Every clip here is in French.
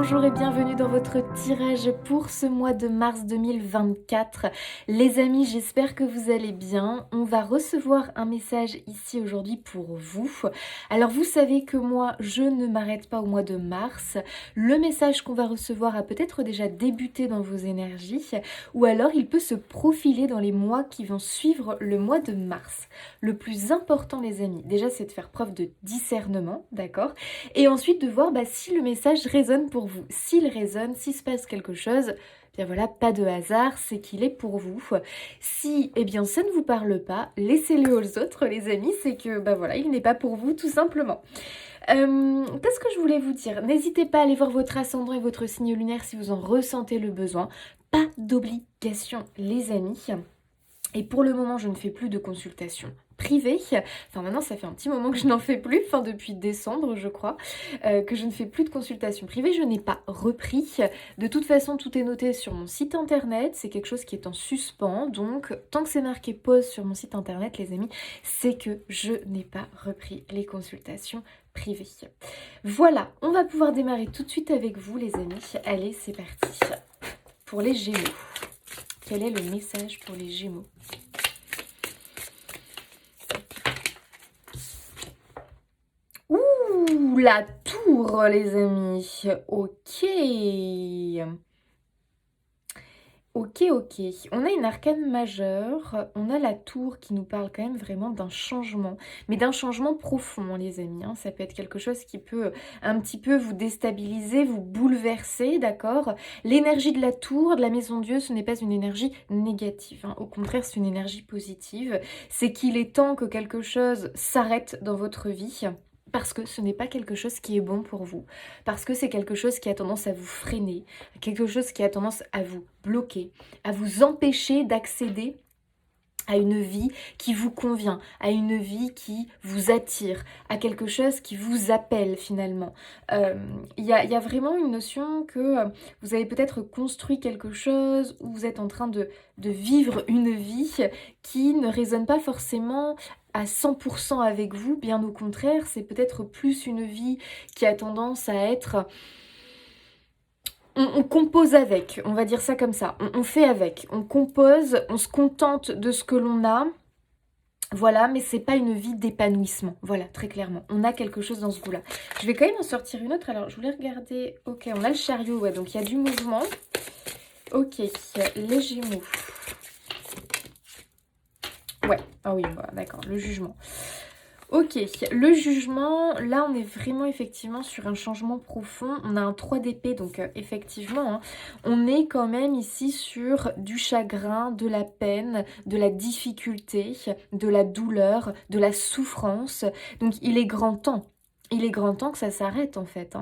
bonjour et bienvenue dans votre tirage pour ce mois de mars 2024. Les amis, j'espère que vous allez bien. On va recevoir un message ici aujourd'hui pour vous. Alors vous savez que moi, je ne m'arrête pas au mois de mars. Le message qu'on va recevoir a peut-être déjà débuté dans vos énergies ou alors il peut se profiler dans les mois qui vont suivre le mois de mars. Le plus important les amis, déjà c'est de faire preuve de discernement, d'accord ? Et ensuite de voir si le message résonne pour vous. S'il résonne, s'il se passe quelque chose, bien voilà, pas de hasard, c'est qu'il est pour vous. Si, ça ne vous parle pas, laissez-le aux autres les amis, c'est que voilà, il n'est pas pour vous tout simplement. Qu'est-ce que je voulais vous dire? N'hésitez pas à aller voir votre ascendant et votre signe lunaire si vous en ressentez le besoin. Pas d'obligation les amis. Et pour le moment, je ne fais plus de consultation privée. Enfin, maintenant, ça fait un petit moment que je n'en fais plus. Enfin, depuis décembre, je crois, que je ne fais plus de consultation privée. Je n'ai pas repris. De toute façon, tout est noté sur mon site internet. C'est quelque chose qui est en suspens. Donc, tant que c'est marqué pause sur mon site internet, les amis, c'est que je n'ai pas repris les consultations privées. Voilà, on va pouvoir démarrer tout de suite avec vous, les amis. Allez, c'est parti. Pour les Gémeaux. Quel est le message pour les Gémeaux? Ouh, la tour, les amis. Ok. Ok. On a une arcane majeure, on a la tour qui nous parle quand même vraiment d'un changement, mais d'un changement profond, les amis. Ça peut être quelque chose qui peut un petit peu vous déstabiliser, vous bouleverser, d'accord? L'énergie de la tour, de la maison Dieu, ce n'est pas une énergie négative. Au contraire, c'est une énergie positive. C'est qu'il est temps que quelque chose s'arrête dans votre vie. Parce que ce n'est pas quelque chose qui est bon pour vous. Parce que c'est quelque chose qui a tendance à vous freiner. Quelque chose qui a tendance à vous bloquer. À vous empêcher d'accéder à une vie qui vous convient, à une vie qui vous attire, à quelque chose qui vous appelle finalement. Il y a vraiment une notion que vous avez peut-être construit quelque chose ou vous êtes en train de vivre une vie qui ne résonne pas forcément à 100% avec vous, bien au contraire, c'est peut-être plus une vie qui a tendance à être... On compose avec, on va dire ça comme ça, on fait avec, on compose, on se contente de ce que l'on a, voilà, mais c'est pas une vie d'épanouissement, voilà, très clairement, on a quelque chose dans ce goût-là. Je vais quand même en sortir une autre, alors je voulais regarder, ok, on a le chariot, ouais, donc il y a du mouvement, ok, les Gémeaux, ouais, ah oui, voilà, d'accord, le jugement. Ok, le jugement, là on est vraiment effectivement sur un changement profond. On a un 3 d'épée, donc effectivement, on est quand même ici sur du chagrin, de la peine, de la difficulté, de la douleur, de la souffrance. Donc il est grand temps. Il est grand temps que ça s'arrête en fait.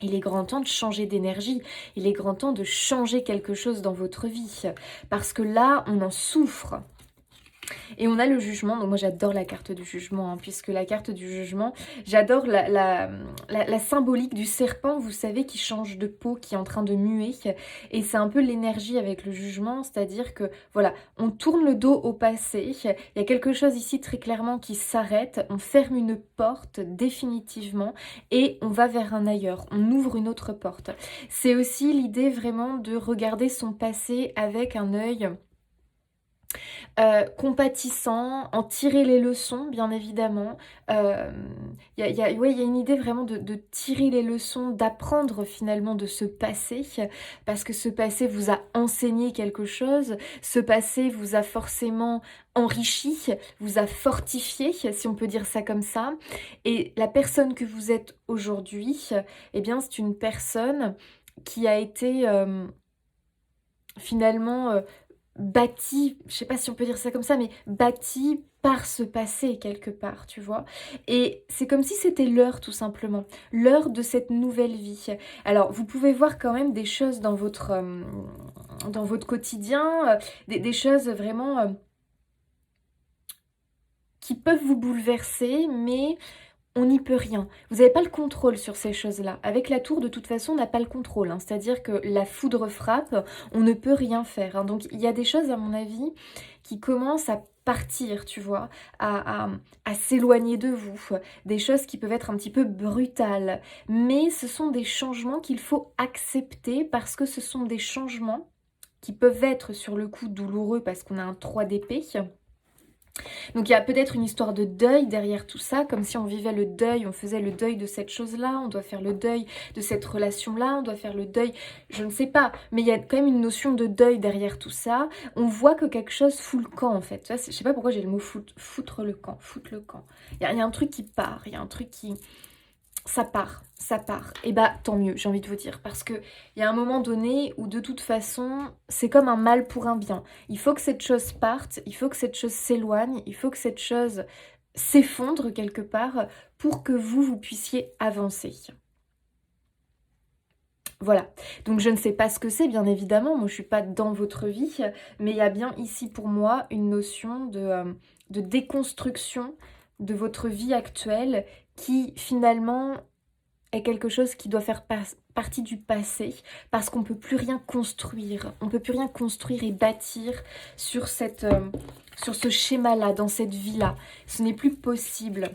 Il est grand temps de changer d'énergie. Il est grand temps de changer quelque chose dans votre vie. Parce que là, on en souffre. Et on a le jugement, donc moi j'adore la carte du jugement, puisque la carte du jugement, j'adore la symbolique du serpent, vous savez, qui change de peau, qui est en train de muer, et c'est un peu l'énergie avec le jugement, c'est-à-dire que voilà, on tourne le dos au passé, il y a quelque chose ici très clairement qui s'arrête, on ferme une porte définitivement, et on va vers un ailleurs, on ouvre une autre porte. C'est aussi l'idée vraiment de regarder son passé avec un œil... compatissant, en tirer les leçons, bien évidemment. Il y a une idée vraiment de tirer les leçons, d'apprendre finalement de ce passé, parce que ce passé vous a enseigné quelque chose, ce passé vous a forcément enrichi, vous a fortifié, si on peut dire ça comme ça. Et la personne que vous êtes aujourd'hui, eh bien, c'est une personne qui a été finalement... bâti, je sais pas si on peut dire ça comme ça, mais bâti par ce passé quelque part, tu vois. Et c'est comme si c'était l'heure tout simplement, l'heure de cette nouvelle vie. Alors vous pouvez voir quand même des choses dans votre quotidien, des choses vraiment qui peuvent vous bouleverser, mais... on n'y peut rien. Vous n'avez pas le contrôle sur ces choses-là. Avec la tour, de toute façon, on n'a pas le contrôle. C'est-à-dire que la foudre frappe, on ne peut rien faire. Donc, il y a des choses, à mon avis, qui commencent à partir, tu vois, à s'éloigner de vous, des choses qui peuvent être un petit peu brutales. Mais ce sont des changements qu'il faut accepter parce que ce sont des changements qui peuvent être sur le coup douloureux parce qu'on a un 3 d'épée. Donc il y a peut-être une histoire de deuil derrière tout ça, comme si on vivait le deuil, on faisait le deuil de cette chose-là, on doit faire le deuil de cette relation-là, on doit faire le deuil, je ne sais pas, mais il y a quand même une notion de deuil derrière tout ça. On voit que quelque chose fout le camp en fait. Tu vois, je sais pas pourquoi j'ai le mot foutre le camp, foutre le camp. Il y a un truc qui part, il y a un truc qui... Ça part, ça part. Et bah tant mieux, j'ai envie de vous dire. Parce qu'il y a un moment donné où de toute façon, c'est comme un mal pour un bien. Il faut que cette chose parte, il faut que cette chose s'éloigne, il faut que cette chose s'effondre quelque part pour que vous puissiez avancer. Voilà, donc je ne sais pas ce que c'est bien évidemment, moi je suis pas dans votre vie, mais il y a bien ici pour moi une notion de déconstruction de votre vie actuelle qui finalement est quelque chose qui doit faire partie du passé parce qu'on ne peut plus rien construire. On ne peut plus rien construire et bâtir sur, sur ce schéma-là, dans cette vie-là. Ce n'est plus possible.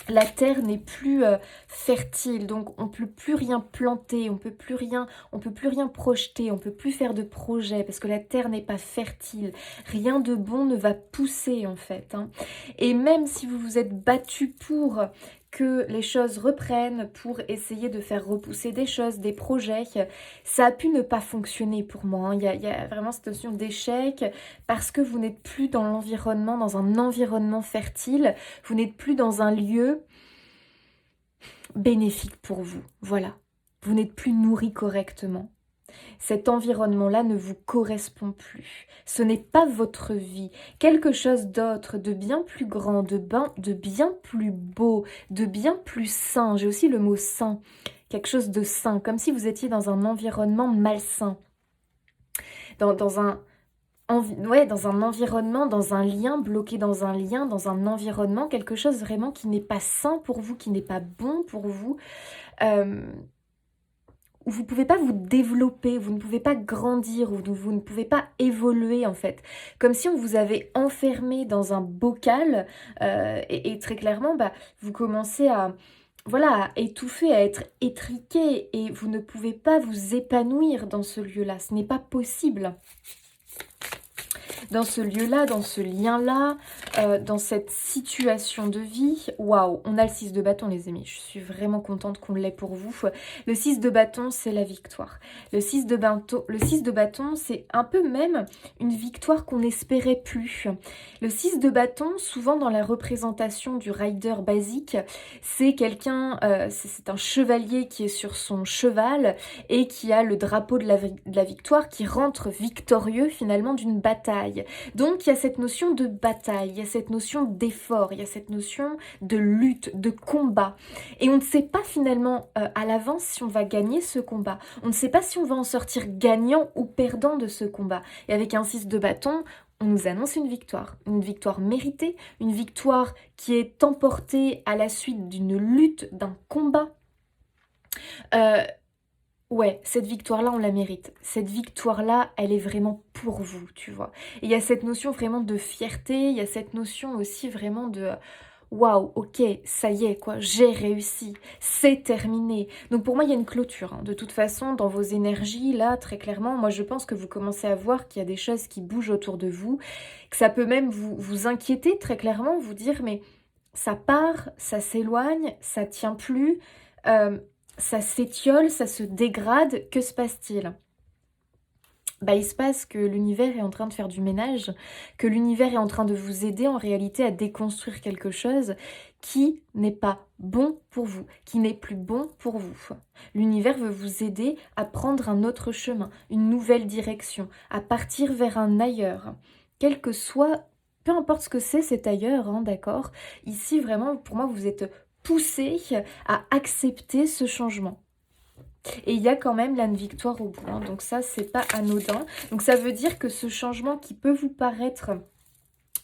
La terre n'est plus fertile, donc on ne peut plus rien planter, on ne peut plus rien projeter, on ne peut plus faire de projet parce que la terre n'est pas fertile. Rien de bon ne va pousser en fait. Hein. Et même si vous vous êtes battu pour que les choses reprennent, pour essayer de faire repousser des choses, des projets, ça a pu ne pas fonctionner pour moi. Hein. Il y a vraiment cette notion d'échec parce que vous n'êtes plus dans l'environnement, dans un environnement fertile, vous n'êtes plus dans un lieu bénéfique pour vous. Voilà, vous n'êtes plus nourri correctement. Cet environnement-là ne vous correspond plus. Ce n'est pas votre vie. Quelque chose d'autre, de bien plus grand, de bien plus beau, de bien plus sain. J'ai aussi le mot sain. Quelque chose de sain, comme si vous étiez dans un environnement malsain. Dans un environnement, dans un lien, bloqué dans un lien, dans un environnement, quelque chose vraiment qui n'est pas sain pour vous, qui n'est pas bon pour vous. Où vous ne pouvez pas vous développer, vous ne pouvez pas grandir, vous ne pouvez pas évoluer en fait. Comme si on vous avait enfermé dans un bocal et très clairement, vous commencez à étouffer, à être étriqué et vous ne pouvez pas vous épanouir dans ce lieu-là. Ce n'est pas possible. Dans ce lieu-là, dans ce lien-là, dans cette situation de vie. Waouh, on a le 6 de bâton les amis, je suis vraiment contente qu'on l'ait pour vous. Le 6 de bâton, c'est la victoire. Le 6 de bâton, c'est un peu même une victoire qu'on n'espérait plus. Le 6 de bâton, souvent dans la représentation du rider basique, c'est quelqu'un, c'est un chevalier qui est sur son cheval et qui a le drapeau de la victoire, qui rentre victorieux finalement d'une bataille. Donc il y a cette notion de bataille, il y a cette notion d'effort, il y a cette notion de lutte, de combat. Et on ne sait pas finalement à l'avance si on va gagner ce combat. On ne sait pas si on va en sortir gagnant ou perdant de ce combat. Et avec un 6 de bâton, on nous annonce une victoire méritée, une victoire qui est emportée à la suite d'une lutte, d'un combat. Ouais, cette victoire-là, on la mérite. Cette victoire-là, elle est vraiment pour vous, tu vois. Et il y a cette notion vraiment de fierté, il y a cette notion aussi vraiment de waouh, ok, ça y est, quoi, j'ai réussi, c'est terminé. Donc pour moi, il y a une clôture. Hein. De toute façon, dans vos énergies, là, très clairement, moi je pense que vous commencez à voir qu'il y a des choses qui bougent autour de vous, que ça peut même vous inquiéter, très clairement, vous dire, mais ça part, ça s'éloigne, ça tient plus. Ça s'étiole, ça se dégrade, que se passe-t-il? Il se passe que l'univers est en train de faire du ménage, que l'univers est en train de vous aider en réalité à déconstruire quelque chose qui n'est pas bon pour vous, qui n'est plus bon pour vous. L'univers veut vous aider à prendre un autre chemin, une nouvelle direction, à partir vers un ailleurs. Quel que soit, peu importe ce que c'est cet ailleurs, hein, d'accord? Ici, vraiment, pour moi, vous êtes poussé à accepter ce changement. Et il y a quand même là une victoire au bout, hein, donc ça c'est pas anodin. Donc ça veut dire que ce changement qui peut vous paraître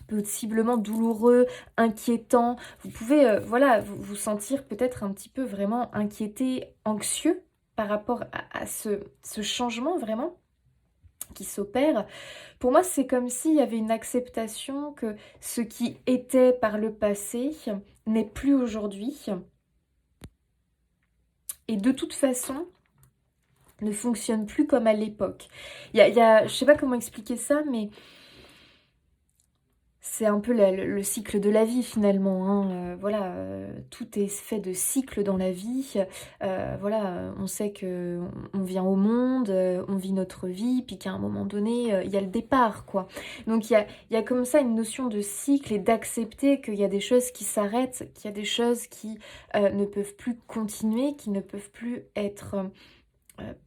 possiblement douloureux, inquiétant, vous pouvez vous sentir peut-être un petit peu vraiment inquiété, anxieux par rapport à ce changement vraiment. qui s'opère. Pour moi, c'est comme s'il y avait une acceptation que ce qui était par le passé n'est plus aujourd'hui. Et de toute façon, ne fonctionne plus comme à l'époque. Je sais pas comment expliquer ça, mais c'est un peu le cycle de la vie finalement, hein. Voilà, tout est fait de cycles dans la vie. Voilà, on sait que on vient au monde, on vit notre vie, puis qu'à un moment donné, il y a le départ, quoi. Donc il y a comme ça une notion de cycle et d'accepter qu'il y a des choses qui s'arrêtent, qu'il y a des choses qui ne peuvent plus continuer, qui ne peuvent plus être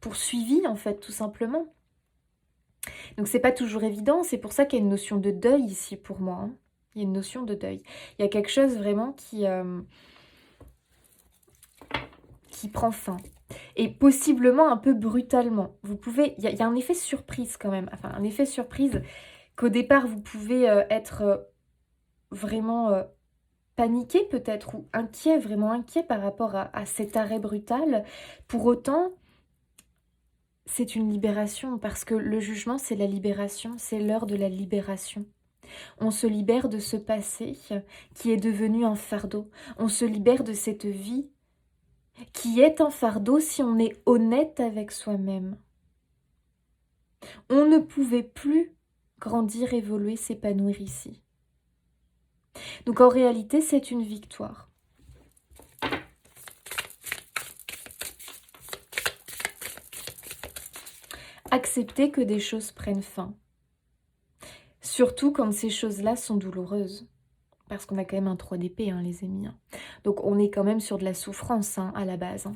poursuivies en fait, tout simplement. Donc c'est pas toujours évident, c'est pour ça qu'il y a une notion de deuil ici pour moi, hein. Il y a une notion de deuil. Il y a quelque chose vraiment qui prend fin. Et possiblement un peu brutalement. Il y a un effet surprise quand même. Enfin, un effet surprise qu'au départ vous pouvez être vraiment paniqué peut-être ou inquiet, vraiment inquiet par rapport à cet arrêt brutal. Pour autant, c'est une libération parce que le jugement, c'est la libération, c'est l'heure de la libération. On se libère de ce passé qui est devenu un fardeau. On se libère de cette vie qui est un fardeau si on est honnête avec soi-même. On ne pouvait plus grandir, évoluer, s'épanouir ici. Donc en réalité, c'est une victoire. Accepter que des choses prennent fin. Surtout quand ces choses-là sont douloureuses. Parce qu'on a quand même un 3 d'épée, hein, les amis. Donc on est quand même sur de la souffrance à la base.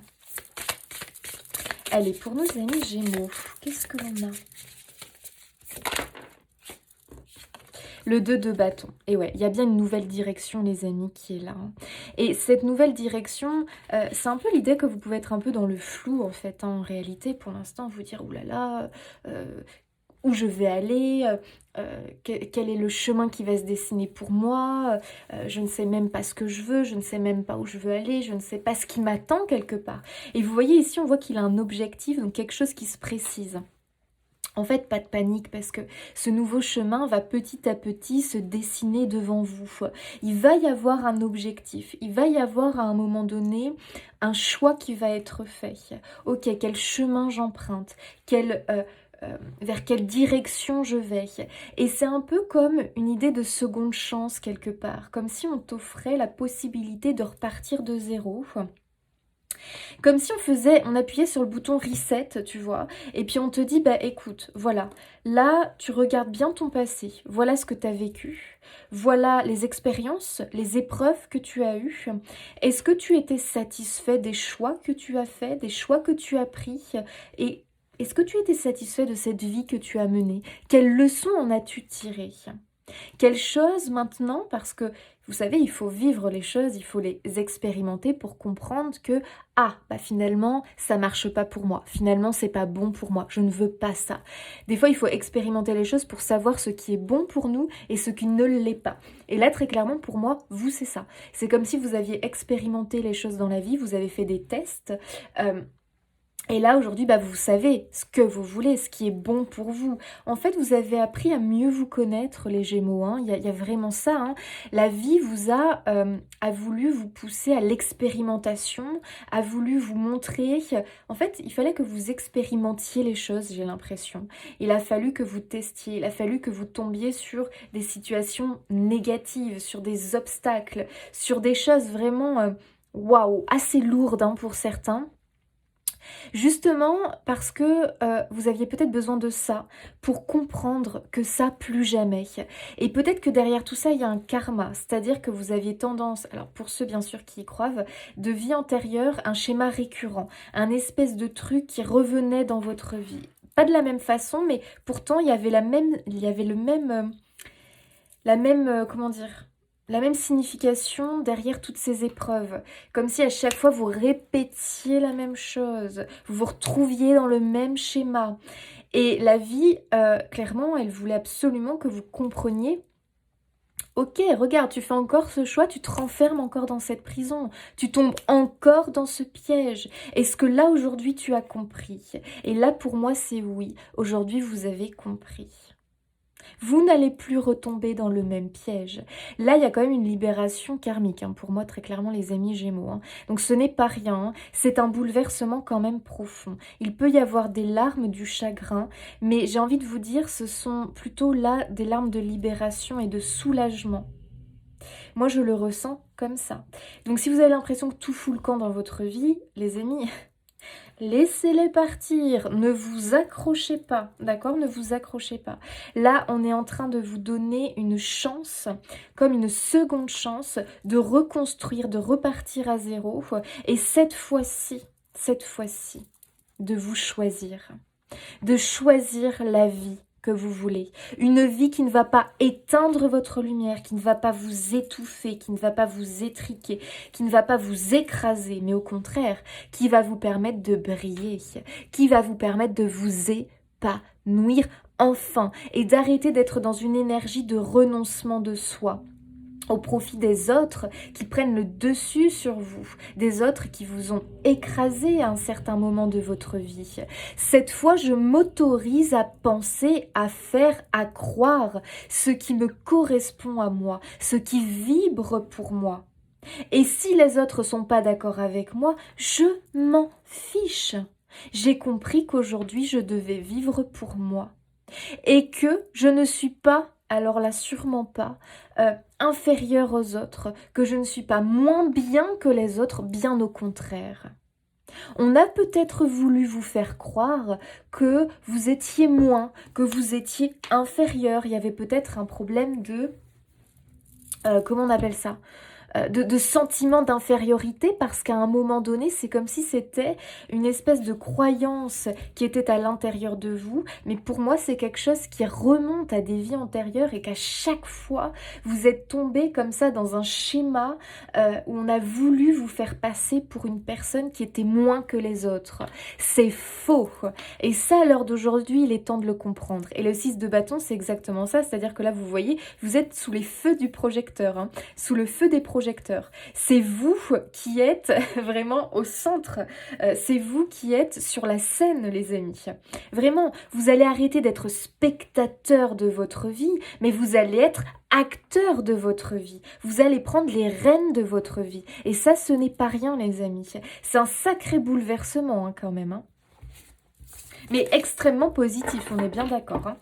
Allez, pour nos amis Gémeaux, qu'est-ce que l'on a? Le 2 de bâton. Et ouais, il y a bien une nouvelle direction, les amis, qui est là. Et cette nouvelle direction, c'est un peu l'idée que vous pouvez être un peu dans le flou, en fait. En réalité, pour l'instant, vous dire, oulala, où je vais aller, quel est le chemin qui va se dessiner pour moi, je ne sais même pas ce que je veux, je ne sais même pas où je veux aller, je ne sais pas ce qui m'attend quelque part. Et vous voyez ici, on voit qu'il a un objectif, donc quelque chose qui se précise. En fait, pas de panique parce que ce nouveau chemin va petit à petit se dessiner devant vous. Il va y avoir un objectif, il va y avoir à un moment donné un choix qui va être fait. Ok, quel chemin j'emprunte, vers quelle direction je vais. Et c'est un peu comme une idée de seconde chance quelque part, comme si on t'offrait la possibilité de repartir de zéro. Comme si on appuyait sur le bouton reset, tu vois, et puis on te dit, bah écoute, voilà, là tu regardes bien ton passé, voilà ce que tu as vécu, voilà les expériences, les épreuves que tu as eues. Est-ce que tu étais satisfait des choix que tu as faits, des choix que tu as pris, et est-ce que tu étais satisfait de cette vie que tu as menée? Quelles leçons en as-tu tirées? Quelle chose maintenant, parce que vous savez, il faut vivre les choses, il faut les expérimenter pour comprendre que finalement, ça marche pas pour moi. Finalement, c'est pas bon pour moi. Je ne veux pas ça. Des fois, il faut expérimenter les choses pour savoir ce qui est bon pour nous et ce qui ne l'est pas. Et là, très clairement, pour moi, vous, c'est ça. C'est comme si vous aviez expérimenté les choses dans la vie, vous avez fait des tests. Et là, aujourd'hui, vous savez ce que vous voulez, ce qui est bon pour vous. En fait, vous avez appris à mieux vous connaître, les Gémeaux. Il y a vraiment ça. La vie vous a voulu vous pousser à l'expérimentation, a voulu vous montrer. En fait, il fallait que vous expérimentiez les choses, j'ai l'impression. Il a fallu que vous testiez, il a fallu que vous tombiez sur des situations négatives, sur des obstacles, sur des choses vraiment, waouh, assez lourdes pour certains. Justement parce que vous aviez peut-être besoin de ça pour comprendre que ça plus jamais. Et peut-être que derrière tout ça, il y a un karma, c'est-à-dire que vous aviez tendance, alors pour ceux bien sûr qui y croient, de vie antérieure, un schéma récurrent, un espèce de truc qui revenait dans votre vie. Pas de la même façon, mais pourtant il y avait la même comment dire, la même signification derrière toutes ces épreuves. Comme si à chaque fois vous répétiez la même chose, vous vous retrouviez dans le même schéma. Et la vie, clairement, elle voulait absolument que vous compreniez Ok, regarde, tu fais encore ce choix, tu te renfermes encore dans cette prison, tu tombes encore dans ce piège. Est-ce que là, aujourd'hui, tu as compris? Et là, pour moi, c'est oui. Aujourd'hui, vous avez compris. Vous n'allez plus retomber dans le même piège. Là, il y a quand même une libération karmique, hein, pour moi, très clairement, les amis Gémeaux. Hein. Donc, ce n'est pas rien, hein. C'est un bouleversement quand même profond. Il peut y avoir des larmes, du chagrin, mais j'ai envie de vous dire, ce sont plutôt là des larmes de libération et de soulagement. Moi, je le ressens comme ça. Donc, si vous avez l'impression que tout fout le camp dans votre vie, les amis, laissez-les partir, ne vous accrochez pas, d'accord? Ne vous accrochez pas. Là, on est en train de vous donner une chance, comme une seconde chance, de reconstruire, de repartir à zéro. Et cette fois-ci, de vous choisir. De choisir la vie que vous voulez. Une vie qui ne va pas éteindre votre lumière, qui ne va pas vous étouffer, qui ne va pas vous étriquer, qui ne va pas vous écraser, mais au contraire, qui va vous permettre de briller, qui va vous permettre de vous épanouir enfin et d'arrêter d'être dans une énergie de renoncement de soi au profit des autres qui prennent le dessus sur vous, des autres qui vous ont écrasé à un certain moment de votre vie. Cette fois, je m'autorise à penser, à faire, à croire ce qui me correspond à moi, ce qui vibre pour moi. Et si les autres sont pas d'accord avec moi, je m'en fiche. J'ai compris qu'aujourd'hui, je devais vivre pour moi et que je ne suis pas, alors là sûrement pas, inférieure aux autres, que je ne suis pas moins bien que les autres, bien au contraire. On a peut-être voulu vous faire croire que vous étiez moins, que vous étiez inférieur. Il y avait peut-être un problème de... comment on appelle ça ? De sentiment d'infériorité parce qu'à un moment donné, c'est comme si c'était une espèce de croyance qui était à l'intérieur de vous. Mais pour moi, c'est quelque chose qui remonte à des vies antérieures et qu'à chaque fois, vous êtes tombé comme ça dans un schéma où on a voulu vous faire passer pour une personne qui était moins que les autres. C'est faux. Et ça, à l'heure d'aujourd'hui, il est temps de le comprendre. Et le 6 de bâton, c'est exactement ça. C'est-à-dire que là, vous voyez, vous êtes sous les feux du projecteur, hein, sous le feu des projecteurs. C'est vous qui êtes vraiment au centre. C'est vous qui êtes sur la scène, les amis. Vraiment, vous allez arrêter d'être spectateur de votre vie, mais vous allez être acteur de votre vie. Vous allez prendre les rênes de votre vie. Et ça, ce n'est pas rien, les amis. C'est un sacré bouleversement, hein, quand même. Hein. Mais extrêmement positif, on est bien d'accord, hein.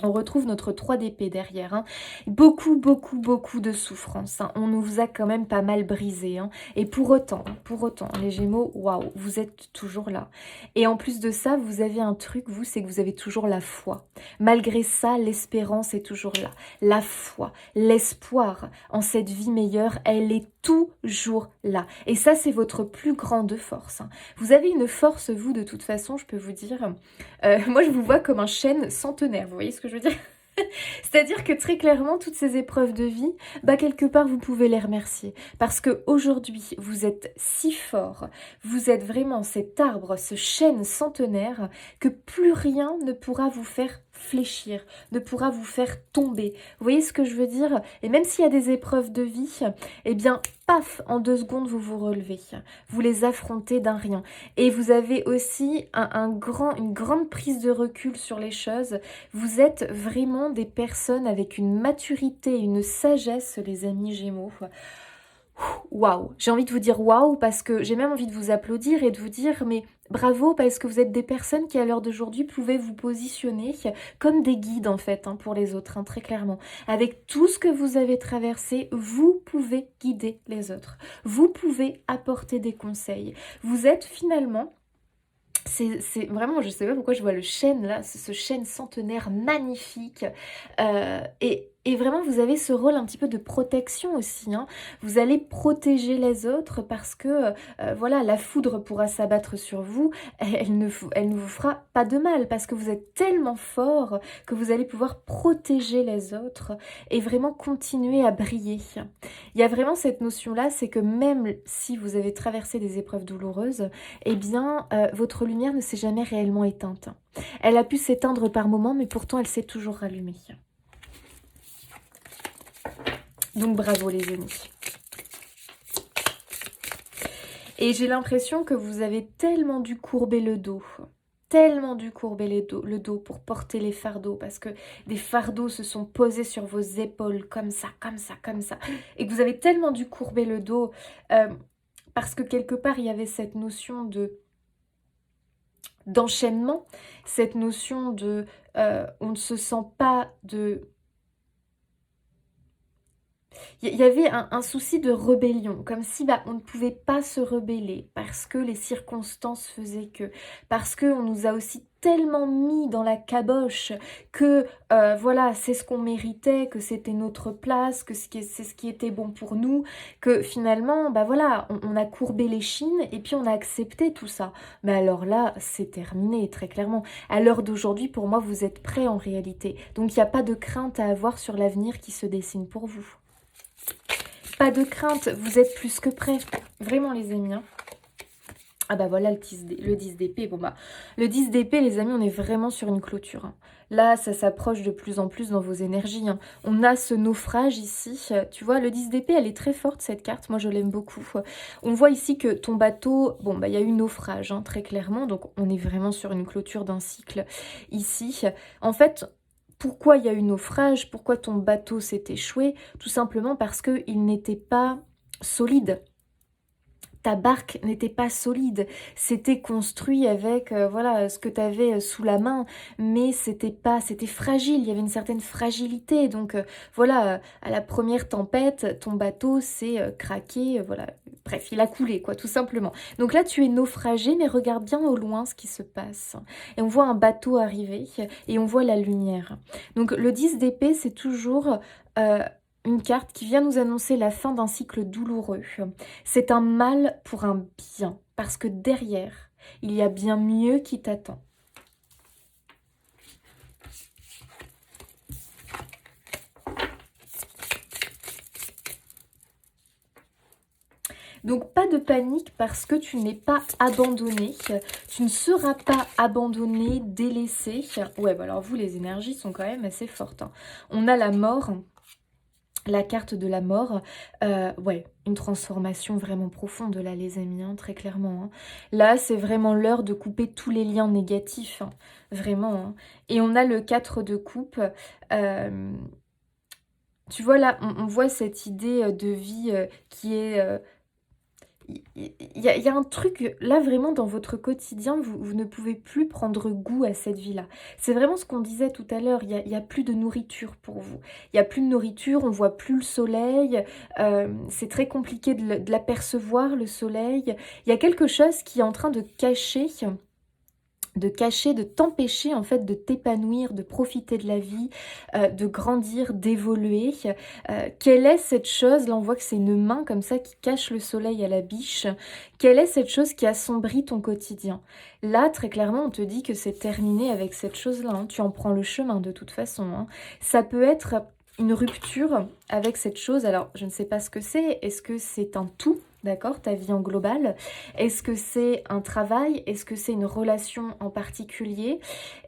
On retrouve notre 3 d'épée derrière. Hein. Beaucoup de souffrance. Hein. On nous a quand même pas mal brisé. Hein. Et pour autant, les Gémeaux, waouh, vous êtes toujours là. Et en plus de ça, vous avez un truc, vous, c'est que vous avez toujours la foi. Malgré ça, l'espérance est toujours là. La foi, l'espoir en cette vie meilleure, elle est toujours là. Et ça, c'est votre plus grande force. Hein. Vous avez une force, vous, de toute façon, je peux vous dire. Moi, je vous vois comme un chêne centenaire. Vous voyez ce que je veux dire? C'est-à-dire que très clairement, toutes ces épreuves de vie, bah quelque part, vous pouvez les remercier. Parce qu'aujourd'hui, vous êtes si fort, vous êtes vraiment cet arbre, ce chêne centenaire, que plus rien ne pourra vous faire fléchir, ne pourra vous faire tomber. Vous voyez ce que je veux dire? Et même s'il y a des épreuves de vie, eh bien, paf, en 2 secondes, vous vous relevez. Vous les affrontez d'un rien. Et vous avez aussi une grande prise de recul sur les choses. Vous êtes vraiment des personnes avec une maturité, une sagesse, les amis Gémeaux. Waouh, j'ai envie de vous dire waouh parce que j'ai même envie de vous applaudir et de vous dire mais bravo parce que vous êtes des personnes qui à l'heure d'aujourd'hui pouvaient vous positionner comme des guides en fait hein, pour les autres, hein, très clairement. Avec tout ce que vous avez traversé, vous pouvez guider les autres. Vous pouvez apporter des conseils. Vous êtes finalement... C'est vraiment, je sais pas pourquoi je vois le chêne là, ce chêne centenaire magnifique. Et vraiment, vous avez ce rôle un petit peu de protection aussi. Hein. Vous allez protéger les autres parce que, voilà, la foudre pourra s'abattre sur vous. Elle ne vous fera pas de mal parce que vous êtes tellement fort que vous allez pouvoir protéger les autres et vraiment continuer à briller. Il y a vraiment cette notion-là, c'est que même si vous avez traversé des épreuves douloureuses, eh bien, votre lumière ne s'est jamais réellement éteinte. Elle a pu s'éteindre par moments, mais pourtant, elle s'est toujours rallumée. Donc bravo les amis. Et j'ai l'impression que vous avez tellement dû courber le dos. Tellement dû courber le dos pour porter les fardeaux. Parce que des fardeaux se sont posés sur vos épaules comme ça, comme ça, comme ça. Et que vous avez tellement dû courber le dos. Parce que quelque part, il y avait cette notion d'enchaînement. Cette notion de... on ne se sent pas de... Il y avait un souci de rébellion, comme si on ne pouvait pas se rebeller parce que les circonstances faisaient que, parce qu'on nous a aussi tellement mis dans la caboche que voilà, c'est ce qu'on méritait, que c'était notre place, que c'est ce qui était bon pour nous, que finalement, voilà, on a courbé les chines et puis on a accepté tout ça. Mais alors là, c'est terminé, très clairement. À l'heure d'aujourd'hui, pour moi, vous êtes prêts en réalité. Donc il n'y a pas de crainte à avoir sur l'avenir qui se dessine pour vous. Pas de crainte, vous êtes plus que prêts. Vraiment les amis. Hein. Ah bah voilà le 10 d'épée. Bon le 10 d'épée les amis, on est vraiment sur une clôture. Hein. Là, ça s'approche de plus en plus dans vos énergies. Hein. On a ce naufrage ici. Tu vois, le 10 d'épée, elle est très forte cette carte. Moi, je l'aime beaucoup. On voit ici que ton bateau, il y a eu naufrage, hein, très clairement. Donc, on est vraiment sur une clôture d'un cycle ici. En fait... Pourquoi il y a eu naufrage? Pourquoi ton bateau s'est échoué? Tout simplement parce qu'il n'était pas solide. Ta barque n'était pas solide, c'était construit avec voilà ce que tu avais sous la main, mais c'était fragile, il y avait une certaine fragilité. Donc voilà, à la première tempête, ton bateau s'est craqué, voilà. Bref, il a coulé quoi, tout simplement. Donc là, tu es naufragé, mais regarde bien au loin ce qui se passe. Et on voit un bateau arriver et on voit la lumière. Donc le 10 d'épée, c'est toujours une carte qui vient nous annoncer la fin d'un cycle douloureux. C'est un mal pour un bien, parce que derrière, il y a bien mieux qui t'attend. Donc pas de panique parce que tu n'es pas abandonné, tu ne seras pas abandonné, délaissé. Ouais, alors vous, les énergies sont quand même assez fortes. Hein. On a la mort. La carte de la mort, ouais, une transformation vraiment profonde là les amis, hein, très clairement. Hein. Là, c'est vraiment l'heure de couper tous les liens négatifs, hein, vraiment. Hein. Et on a le 4 de coupe. Tu vois là, on voit cette idée de vie qui est... Il y a un truc, là vraiment dans votre quotidien, vous ne pouvez plus prendre goût à cette vie-là. C'est vraiment ce qu'on disait tout à l'heure, il y a plus de nourriture pour vous. Il n'y a plus de nourriture, on voit plus le soleil, c'est très compliqué de l'apercevoir le soleil. Il y a quelque chose qui est en train de cacher, de t'empêcher en fait de t'épanouir, de profiter de la vie, de grandir, d'évoluer. Quelle est cette chose? Là on voit que c'est une main comme ça qui cache le soleil à la biche. Quelle est cette chose qui assombrit ton quotidien? Là très clairement on te dit que c'est terminé avec cette chose-là. Hein. Tu en prends le chemin de toute façon. Hein. Ça peut être une rupture avec cette chose. Alors je ne sais pas ce que c'est. Est-ce que c'est un tout? D'accord, ta vie en global. Est-ce que c'est un travail? Est-ce que c'est une relation en particulier?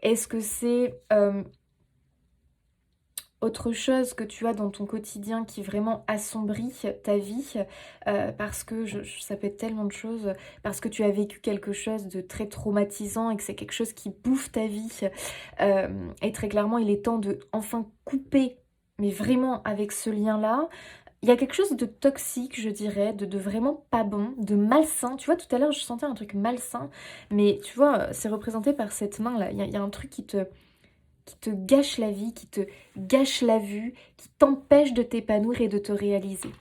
Est-ce que c'est autre chose que tu as dans ton quotidien qui vraiment assombrit ta vie? Parce que ça peut être tellement de choses. Parce que tu as vécu quelque chose de très traumatisant et que c'est quelque chose qui bouffe ta vie. Et très clairement, il est temps de enfin couper, mais vraiment avec ce lien-là. Il y a quelque chose de toxique, je dirais, de vraiment pas bon, de malsain. Tu vois, tout à l'heure, je sentais un truc malsain, mais tu vois, c'est représenté par cette main-là. Il y a un truc qui te gâche la vie, qui te gâche la vue, qui t'empêche de t'épanouir et de te réaliser.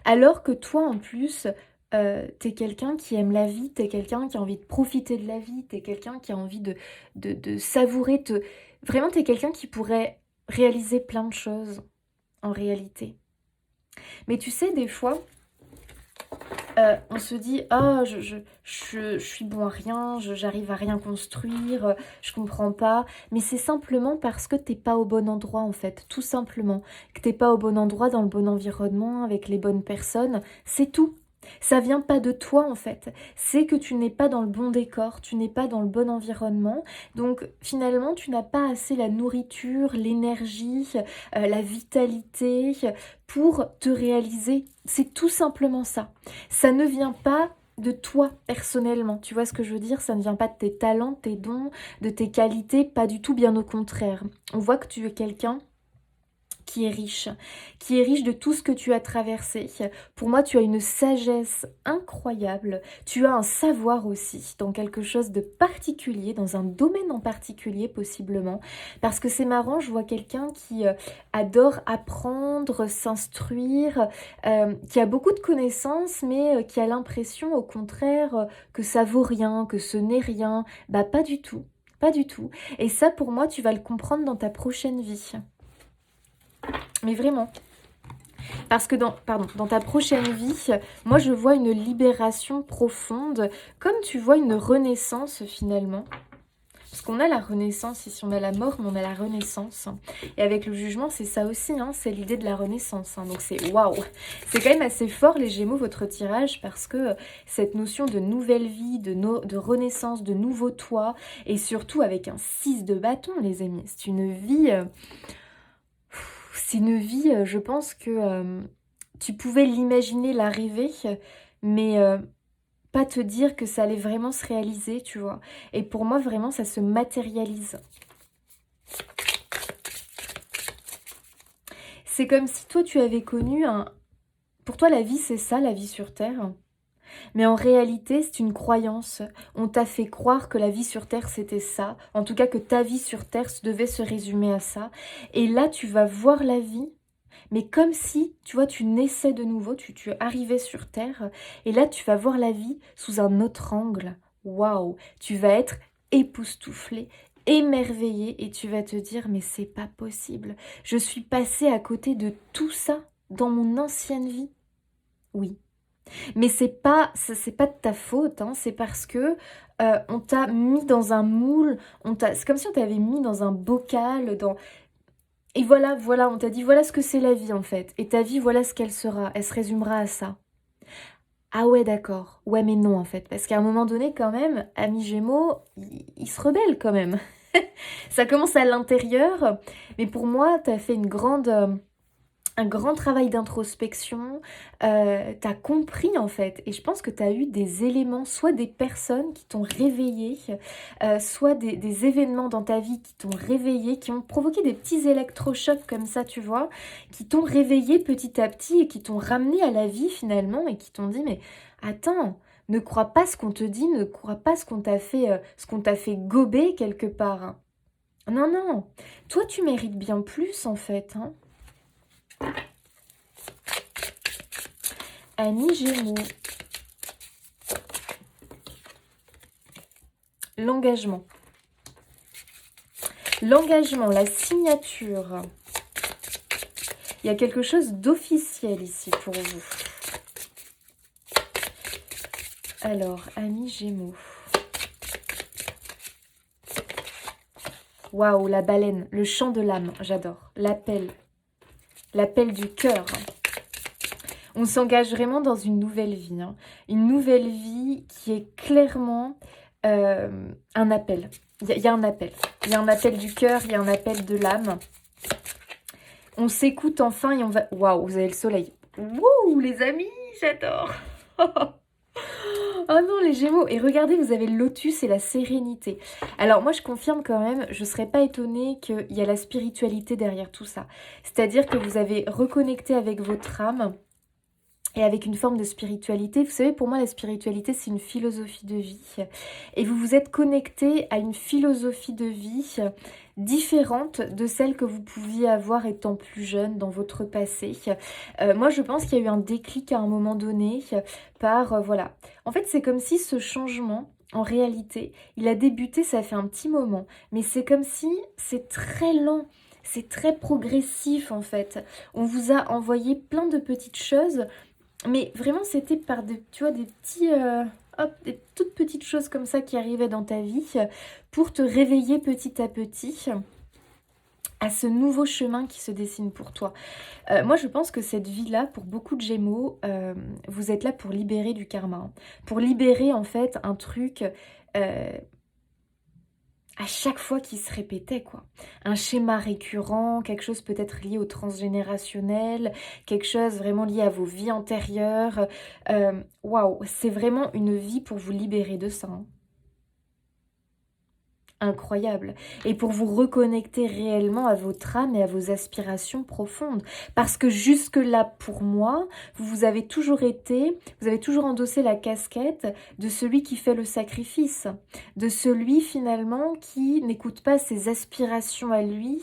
Alors que toi, en plus, t'es quelqu'un qui aime la vie, t'es quelqu'un qui a envie de profiter de la vie, t'es quelqu'un qui a envie de savourer. Vraiment, t'es quelqu'un qui pourrait réaliser plein de choses. En réalité. Mais tu sais, des fois, on se dit « Ah, je suis bon à rien, j'arrive à rien construire, je comprends pas. » Mais c'est simplement parce que t'es pas au bon endroit, en fait, tout simplement. Que t'es pas au bon endroit, dans le bon environnement, avec les bonnes personnes, c'est tout. Ça vient pas de toi en fait, c'est que tu n'es pas dans le bon décor, tu n'es pas dans le bon environnement, donc finalement tu n'as pas assez la nourriture, l'énergie, la vitalité pour te réaliser. C'est tout simplement ça. Ça ne vient pas de toi personnellement, tu vois ce que je veux dire? Ça ne vient pas de tes talents, de tes dons, de tes qualités, pas du tout, bien au contraire. On voit que tu es quelqu'un qui est riche de tout ce que tu as traversé. Pour moi, tu as une sagesse incroyable, tu as un savoir aussi dans quelque chose de particulier, dans un domaine en particulier possiblement, parce que c'est marrant, je vois quelqu'un qui adore apprendre, s'instruire, qui a beaucoup de connaissances, mais qui a l'impression au contraire que ça vaut rien, que ce n'est rien. Bah pas du tout, pas du tout. Et ça pour moi, tu vas le comprendre dans ta prochaine vie. Mais vraiment. Parce que dans ta prochaine vie, moi je vois une libération profonde, comme tu vois une renaissance finalement. Parce qu'on a la renaissance, ici on a la mort, mais on a la renaissance. Et avec le jugement, c'est ça aussi, hein, c'est l'idée de la renaissance. Hein, donc c'est waouh. C'est quand même assez fort les Gémeaux, votre tirage, parce que cette notion de nouvelle vie, de renaissance, de nouveau toi, et surtout avec un 6 de bâton, les amis. C'est une vie... c'est une vie, je pense que tu pouvais l'imaginer, la rêver, mais pas te dire que ça allait vraiment se réaliser, tu vois. Et pour moi, vraiment, ça se matérialise. C'est comme si toi, tu avais connu un... Pour toi, la vie, c'est ça, la vie sur Terre. Mais en réalité, c'est une croyance. On t'a fait croire que la vie sur Terre, c'était ça. En tout cas, que ta vie sur Terre devait se résumer à ça. Et là, tu vas voir la vie, mais comme si, tu vois, tu naissais de nouveau, tu arrivais sur Terre, et là, tu vas voir la vie sous un autre angle. Waouh! Tu vas être époustouflé, émerveillé, et tu vas te dire, mais c'est pas possible. Je suis passée à côté de tout ça dans mon ancienne vie. Oui. Mais c'est pas de ta faute, hein, c'est parce que on t'a mis dans un moule, c'est comme si on t'avait mis dans un bocal, et voilà, voilà, on t'a dit voilà ce que c'est la vie en fait. Et ta vie, voilà ce qu'elle sera. Elle se résumera à ça. Ah ouais, d'accord. Ouais, mais non en fait. Parce qu'à un moment donné, quand même, ami Gémeaux, il se rebelle quand même. Ça commence à l'intérieur. Mais pour moi, t'as fait un grand travail d'introspection, tu as compris en fait, et je pense que tu as eu des éléments, soit des personnes qui t'ont réveillé, soit des événements dans ta vie qui t'ont réveillé, qui ont provoqué des petits électrochocs comme ça, tu vois, qui t'ont réveillé petit à petit et qui t'ont ramené à la vie finalement, et qui t'ont dit mais attends, ne crois pas ce qu'on te dit, ne crois pas ce qu'on t'a fait gober quelque part. Hein. Non, non, toi tu mérites bien plus en fait, hein. Amis Gémeaux. L'engagement. L'engagement, la signature. Il y a quelque chose d'officiel ici pour vous. Alors, amis Gémeaux. Waouh, la baleine, le chant de l'âme, j'adore. L'appel. L'appel du cœur. On s'engage vraiment dans une nouvelle vie. Hein. Une nouvelle vie qui est clairement un appel. Il y a un appel. Il y a un appel du cœur, il y a un appel de l'âme. On s'écoute enfin et on va... Waouh, vous avez le soleil. Wouh, les amis, j'adore. Oh non, les Gémeaux. Et regardez, vous avez le lotus et la sérénité. Alors moi, je confirme quand même, je ne serais pas étonnée qu'il y a la spiritualité derrière tout ça. C'est-à-dire que vous avez reconnecté avec votre âme et avec une forme de spiritualité. Vous savez, pour moi, la spiritualité, c'est une philosophie de vie. Et vous vous êtes connecté à une philosophie de vie différente de celle que vous pouviez avoir étant plus jeune dans votre passé. Moi, je pense qu'il y a eu un déclic à un moment donné par... voilà. En fait, c'est comme si ce changement... En réalité, il a débuté, ça fait un petit moment, mais c'est comme si c'est très lent, c'est très progressif en fait. On vous a envoyé plein de petites choses, mais vraiment c'était par des, tu vois, des petits, des toutes petites choses comme ça qui arrivaient dans ta vie pour te réveiller petit à petit à ce nouveau chemin qui se dessine pour toi. Moi, je pense que cette vie-là, pour beaucoup de Gémeaux, vous êtes là pour libérer du karma, hein. Pour libérer, en fait, un truc, à chaque fois qui se répétait, quoi. Un schéma récurrent, quelque chose peut-être lié au transgénérationnel, quelque chose vraiment lié à vos vies antérieures. Waouh, c'est vraiment une vie pour vous libérer de ça, hein. Incroyable. Et pour vous reconnecter réellement à votre âme et à vos aspirations profondes. Parce que jusque-là, pour moi, vous avez toujours été, vous avez toujours endossé la casquette de celui qui fait le sacrifice. De celui, finalement, qui n'écoute pas ses aspirations à lui,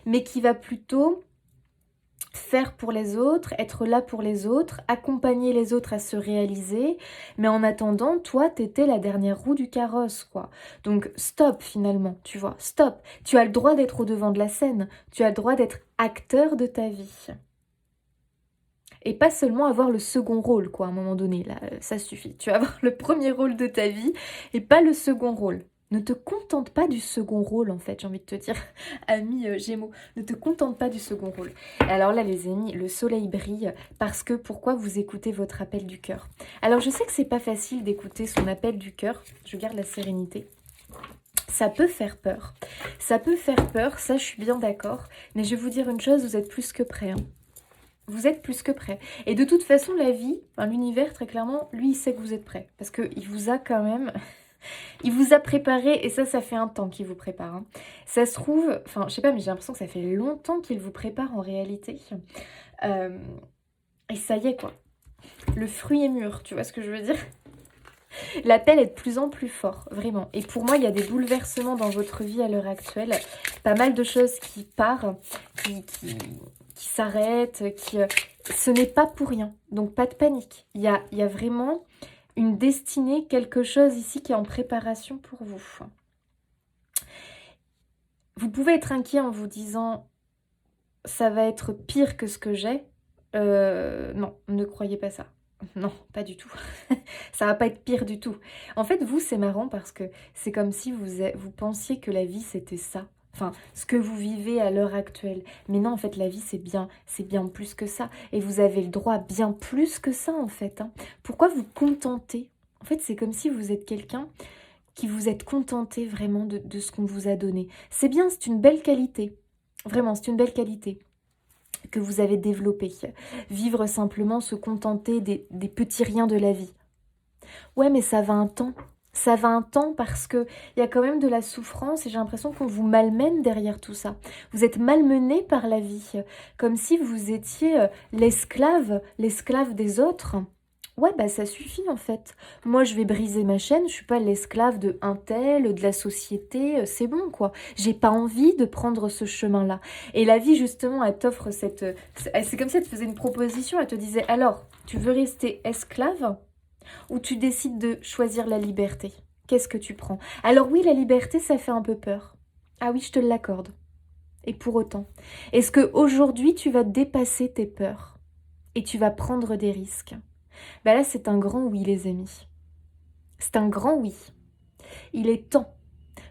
mais qui va plutôt faire pour les autres, être là pour les autres, accompagner les autres à se réaliser, mais en attendant, toi, t'étais la dernière roue du carrosse, quoi. Donc, stop, finalement, tu vois, stop. Tu as le droit d'être au devant de la scène, tu as le droit d'être acteur de ta vie. Et pas seulement avoir le second rôle, quoi, à un moment donné, là, ça suffit. Tu vas avoir le premier rôle de ta vie, et pas le second rôle. Ne te contente pas du second rôle, en fait, j'ai envie de te dire, ami Gémeaux. Ne te contente pas du second rôle. Alors là, les amis, le soleil brille parce que pourquoi vous écoutez votre appel du cœur. Alors, je sais que c'est pas facile d'écouter son appel du cœur. Je garde la sérénité. Ça peut faire peur. Ça peut faire peur, ça, je suis bien d'accord. Mais je vais vous dire une chose, vous êtes plus que prêts, hein. Vous êtes plus que prêts. Et de toute façon, la vie, enfin, l'univers, très clairement, lui, il sait que vous êtes prêts. Parce qu'il vous a quand même... Il vous a préparé, et ça fait un temps qu'il vous prépare, hein. Ça se trouve, enfin, je sais pas, mais j'ai l'impression que ça fait longtemps qu'il vous prépare en réalité. Et ça y est, quoi. Le fruit est mûr, tu vois ce que je veux dire? L'appel est de plus en plus fort, vraiment. Et pour moi, il y a des bouleversements dans votre vie à l'heure actuelle. Pas mal de choses qui partent, qui s'arrêtent, ce n'est pas pour rien. Donc, pas de panique. Il y a vraiment une destinée, quelque chose ici qui est en préparation pour vous. Vous pouvez être inquiet en vous disant « ça va être pire que ce que j'ai ». Non, ne croyez pas ça. Non, pas du tout. Ça va pas être pire du tout. En fait, vous, c'est marrant parce que c'est comme si vous pensiez que la vie, c'était ça. Enfin, ce que vous vivez à l'heure actuelle. Mais non, en fait, la vie, c'est bien plus que ça. Et vous avez le droit à bien plus que ça, en fait, hein. Pourquoi vous contenter? En fait, c'est comme si vous êtes quelqu'un qui vous êtes contenté vraiment de ce qu'on vous a donné. C'est bien, c'est une belle qualité. Vraiment, c'est une belle qualité que vous avez développée. Vivre simplement, se contenter des petits riens de la vie. Ouais, mais ça va un temps. Ça va un temps parce qu'il y a quand même de la souffrance et j'ai l'impression qu'on vous malmène derrière tout ça. Vous êtes malmené par la vie, comme si vous étiez l'esclave des autres. Ouais, bah ça suffit en fait. Moi, je vais briser ma chaîne, je suis pas l'esclave de un tel, de la société, c'est bon quoi. J'ai pas envie de prendre ce chemin-là. Et la vie, justement, elle t'offre cette... C'est comme si elle te faisait une proposition, elle te disait, alors, tu veux rester esclave ou tu décides de choisir la liberté? Qu'est-ce que tu prends? Alors oui, la liberté, ça fait un peu peur. Ah oui, je te l'accorde. Et pour autant, est-ce qu'aujourd'hui, tu vas dépasser tes peurs et tu vas prendre des risques? Ben là, c'est un grand oui, les amis. C'est un grand oui. Il est temps,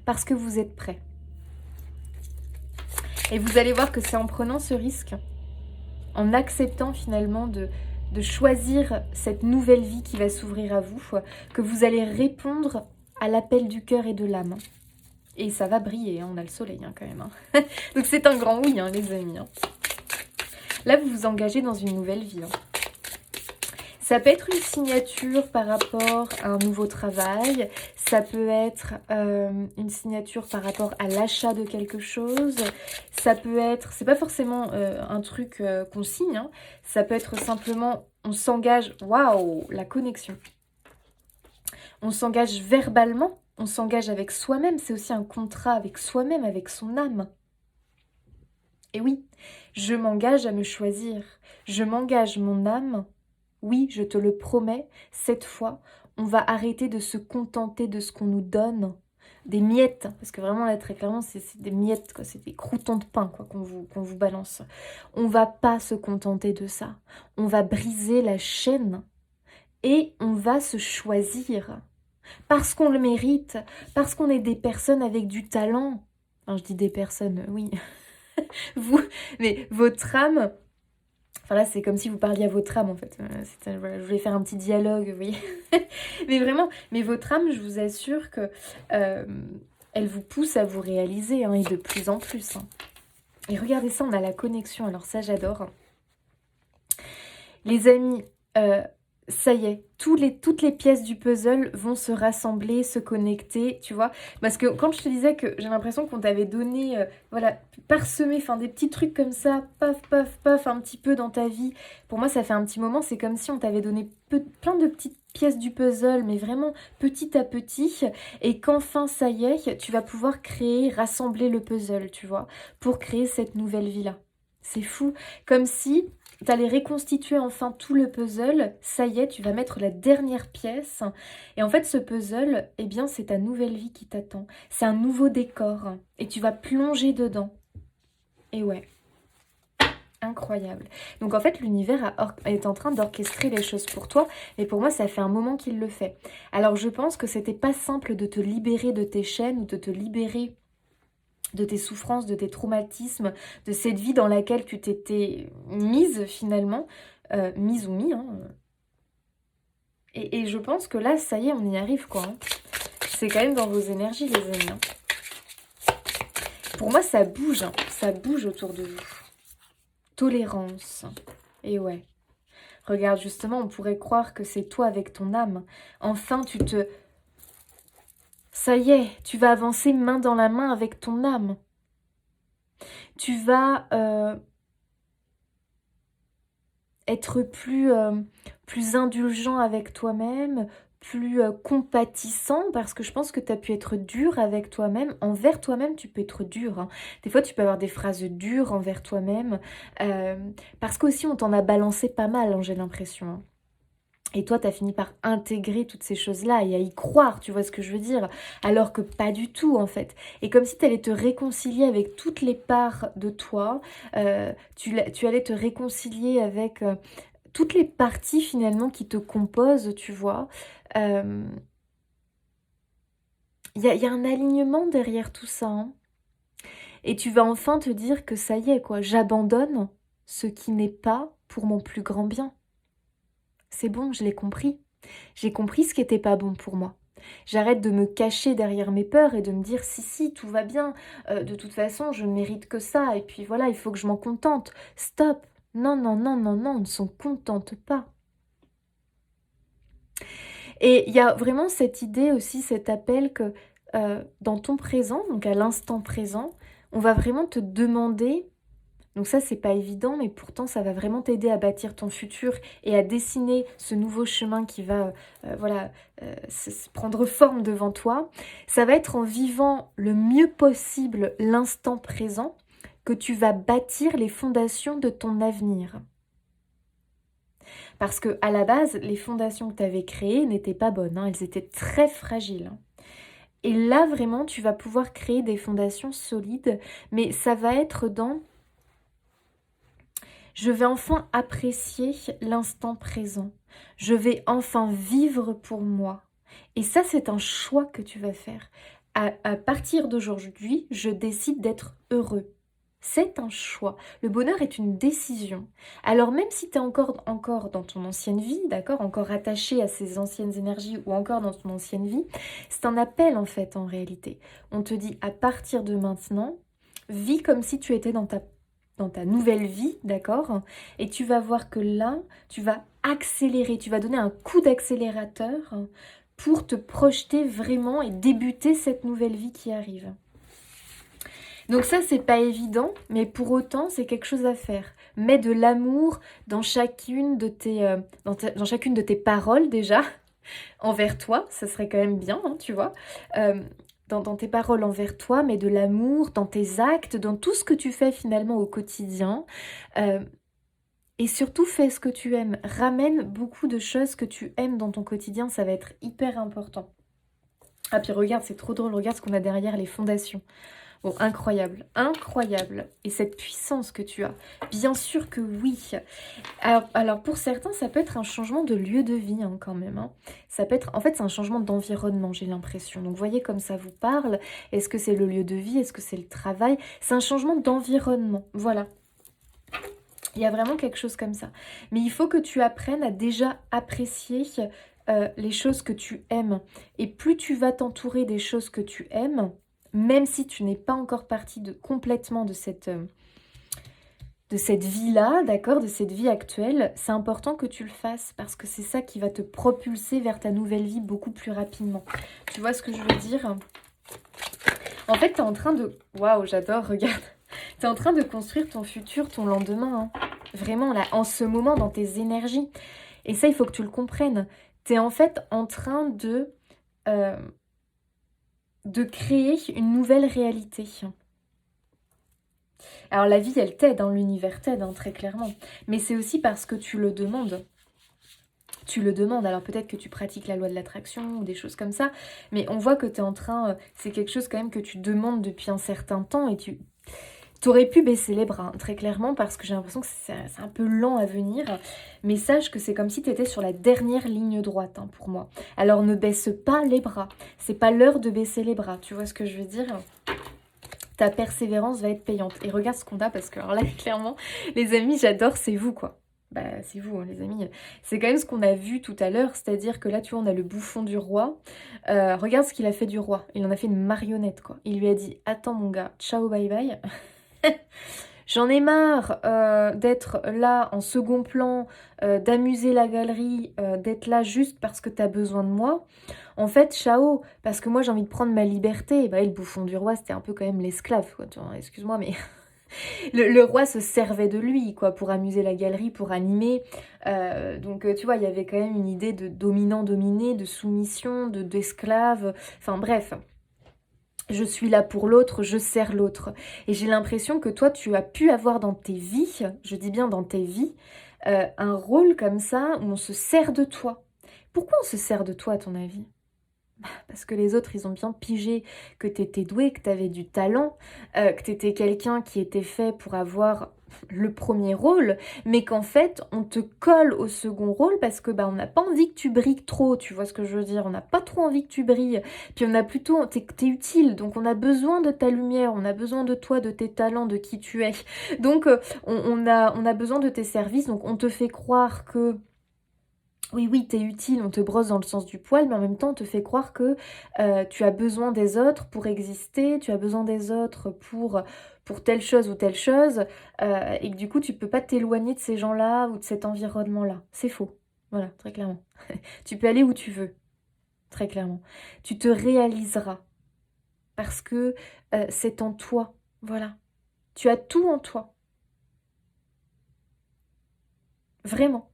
parce que vous êtes prêts. Et vous allez voir que c'est en prenant ce risque, en acceptant finalement de choisir cette nouvelle vie qui va s'ouvrir à vous, que vous allez répondre à l'appel du cœur et de l'âme. Et ça va briller, hein, on a le soleil quand même. Hein. Donc c'est un grand oui, hein, les amis. Hein. Là, vous vous engagez dans une nouvelle vie. Hein. Ça peut être une signature par rapport à un nouveau travail. Ça peut être une signature par rapport à l'achat de quelque chose. Ça peut être, c'est pas forcément un truc qu'on signe. Hein. Ça peut être simplement, on s'engage, waouh, la connexion. On s'engage verbalement, on s'engage avec soi-même. C'est aussi un contrat avec soi-même, avec son âme. Et oui, je m'engage à me choisir. Je m'engage mon âme. Oui, je te le promets, cette fois, on va arrêter de se contenter de ce qu'on nous donne. Des miettes, parce que vraiment là, très clairement, c'est des miettes, quoi. C'est des croûtons de pain quoi, qu'on vous balance. On va pas se contenter de ça. On va briser la chaîne et on va se choisir. Parce qu'on le mérite, parce qu'on est des personnes avec du talent. Enfin, je dis des personnes, oui. Vous, mais votre âme, enfin là c'est comme si vous parliez à votre âme en fait. Voilà, je voulais faire un petit dialogue, vous voyez. Mais vraiment, mais votre âme, je vous assure que elle vous pousse à vous réaliser, hein, et de plus en plus. Hein. Et regardez ça, on a la connexion, alors ça j'adore. Les amis, ça y est, toutes les pièces du puzzle vont se rassembler, se connecter, tu vois. Parce que quand je te disais que j'ai l'impression qu'on t'avait donné, voilà, parsemé, enfin des petits trucs comme ça, paf, paf, paf, un petit peu dans ta vie. Pour moi, ça fait un petit moment, c'est comme si on t'avait donné plein de petites pièces du puzzle, mais vraiment petit à petit, et qu'enfin, ça y est, tu vas pouvoir créer, rassembler le puzzle, tu vois, pour créer cette nouvelle vie-là. C'est fou, comme si tu allais reconstituer enfin tout le puzzle, ça y est, tu vas mettre la dernière pièce. Et en fait, ce puzzle, eh bien, c'est ta nouvelle vie qui t'attend. C'est un nouveau décor. Et tu vas plonger dedans. Et ouais, incroyable. Donc en fait, l'univers est en train d'orchestrer les choses pour toi. Et pour moi, ça fait un moment qu'il le fait. Alors je pense que c'était pas simple de te libérer de tes chaînes ou de te libérer de tes souffrances, de tes traumatismes, de cette vie dans laquelle tu t'étais mise finalement, mise ou mis. Hein. Et je pense que là, ça y est, on y arrive quoi. Hein. C'est quand même dans vos énergies les amis. Hein. Pour moi, ça bouge autour de vous. Tolérance. Et ouais. Regarde, justement, on pourrait croire que c'est toi avec ton âme. Enfin, ça y est, tu vas avancer main dans la main avec ton âme. Tu vas être plus indulgent avec toi-même, plus compatissant, parce que je pense que tu as pu être dur avec toi-même. Envers toi-même, tu peux être dur. Hein. Des fois, tu peux avoir des phrases dures envers toi-même, parce qu'aussi, on t'en a balancé pas mal, hein, j'ai l'impression. Hein. Et toi, tu as fini par intégrer toutes ces choses-là et à y croire, tu vois ce que je veux dire? Alors que pas du tout, en fait. Et comme si tu allais te réconcilier avec toutes les parts de toi, tu allais te réconcilier avec toutes les parties, finalement, qui te composent, tu vois. Il y a un alignement derrière tout ça. Hein. Et tu vas enfin te dire que ça y est, quoi. J'abandonne ce qui n'est pas pour mon plus grand bien. C'est bon, je l'ai compris. J'ai compris ce qui n'était pas bon pour moi. J'arrête de me cacher derrière mes peurs et de me dire si, tout va bien. De toute façon, je ne mérite que ça. Et puis voilà, il faut que je m'en contente. Stop. Non, non, non, non, non, on ne s'en contente pas. Et il y a vraiment cette idée aussi, cet appel que dans ton présent, donc à l'instant présent, on va vraiment te demander. Donc ça, c'est pas évident, mais pourtant, ça va vraiment t'aider à bâtir ton futur et à dessiner ce nouveau chemin qui va voilà, prendre forme devant toi. Ça va être en vivant le mieux possible l'instant présent que tu vas bâtir les fondations de ton avenir. Parce que à la base, les fondations que tu avais créées n'étaient pas bonnes, hein, elles étaient très fragiles. Hein. Et là, vraiment, tu vas pouvoir créer des fondations solides, mais ça va être dans... Je vais enfin apprécier l'instant présent. Je vais enfin vivre pour moi. Et ça, c'est un choix que tu vas faire. À partir d'aujourd'hui, je décide d'être heureux. C'est un choix. Le bonheur est une décision. Alors même si tu es encore dans ton ancienne vie, d'accord, encore attaché à ces anciennes énergies ou encore dans ton ancienne vie, c'est un appel en fait en réalité. On te dit à partir de maintenant, vis comme si tu étais dans ta nouvelle vie, d'accord? Et tu vas voir que là, tu vas accélérer, tu vas donner un coup d'accélérateur pour te projeter vraiment et débuter cette nouvelle vie qui arrive. Donc ça, c'est pas évident, mais pour autant, c'est quelque chose à faire. Mets de l'amour dans chacune de dans chacune de tes paroles déjà, envers toi, ça serait quand même bien, hein, tu vois. Dans tes paroles envers toi, mais de l'amour, dans tes actes, dans tout ce que tu fais finalement au quotidien. Et surtout, fais ce que tu aimes. Ramène beaucoup de choses que tu aimes dans ton quotidien, ça va être hyper important. Ah puis regarde, c'est trop drôle, regarde ce qu'on a derrière les fondations. Oh, incroyable, incroyable. Et cette puissance que tu as, bien sûr que oui. Alors, pour certains, ça peut être un changement de lieu de vie hein, quand même. Hein. Ça peut être, en fait, c'est un changement d'environnement, j'ai l'impression. Donc, voyez comme ça vous parle. Est-ce que c'est le lieu de vie? Est-ce que c'est le travail? C'est un changement d'environnement. Voilà. Il y a vraiment quelque chose comme ça. Mais il faut que tu apprennes à déjà apprécier les choses que tu aimes. Et plus tu vas t'entourer des choses que tu aimes, même si tu n'es pas encore partie complètement de cette vie-là, d'accord, de cette vie actuelle, c'est important que tu le fasses parce que c'est ça qui va te propulser vers ta nouvelle vie beaucoup plus rapidement. Tu vois ce que je veux dire? En fait, tu es en train de... Waouh, j'adore, regarde. Tu es en train de construire ton futur, ton lendemain. Hein. Vraiment, là, en ce moment, dans tes énergies. Et ça, il faut que tu le comprennes. Tu es en fait en train de créer une nouvelle réalité. Alors la vie, elle t'aide, hein, l'univers t'aide, hein, très clairement. Mais c'est aussi parce que tu le demandes. Tu le demandes, alors peut-être que tu pratiques la loi de l'attraction ou des choses comme ça, mais on voit que tu es en train, c'est quelque chose quand même que tu demandes depuis un certain temps et tu aurais pu baisser les bras, hein, très clairement, parce que j'ai l'impression que c'est un peu lent à venir, mais sache que c'est comme si tu étais sur la dernière ligne droite hein, pour moi. Alors ne baisse pas les bras, c'est pas l'heure de baisser les bras, tu vois ce que je veux dire ? Ta persévérance va être payante. Et regarde ce qu'on a, parce que alors là, clairement, les amis, j'adore, c'est vous, quoi. Bah, c'est vous, hein, les amis. C'est quand même ce qu'on a vu tout à l'heure, c'est-à-dire que là, tu vois, on a le bouffon du roi. Regarde ce qu'il a fait du roi. Il en a fait une marionnette, quoi. Il lui a dit, attends, mon gars, ciao, bye bye. J'en ai marre d'être là en second plan, d'amuser la galerie, d'être là juste parce que t'as besoin de moi. En fait, ciao, parce que moi j'ai envie de prendre ma liberté. Et bah, le bouffon du roi, c'était un peu quand même l'esclave, quoi. Excuse-moi, mais le roi se servait de lui, quoi, pour amuser la galerie, pour animer. Donc, tu vois, il y avait quand même une idée de dominant-dominé, de soumission, d'esclave. Enfin, bref. Je suis là pour l'autre, je sers l'autre. Et j'ai l'impression que toi, tu as pu avoir dans tes vies, je dis bien dans tes vies, un rôle comme ça où on se sert de toi. Pourquoi on se sert de toi, à ton avis? Parce que les autres, ils ont bien pigé que tu étais doué, que tu avais du talent, que tu étais quelqu'un qui était fait pour avoir le premier rôle, mais qu'en fait, on te colle au second rôle parce que bah, on n'a pas envie que tu brilles trop, tu vois ce que je veux dire? On n'a pas trop envie que tu brilles, puis on a plutôt... T'es utile, donc on a besoin de ta lumière, on a besoin de toi, de tes talents, de qui tu es. Donc, on a besoin de tes services, donc on te fait croire que... Oui, t'es utile, on te brosse dans le sens du poil, mais en même temps, on te fait croire que tu as besoin des autres pour exister, tu as besoin des autres pour telle chose ou telle chose, et que du coup, tu peux pas t'éloigner de ces gens-là ou de cet environnement-là. C'est faux. Voilà, très clairement. Tu peux aller où tu veux, très clairement. Tu te réaliseras parce que c'est en toi. Voilà. Tu as tout en toi. Vraiment.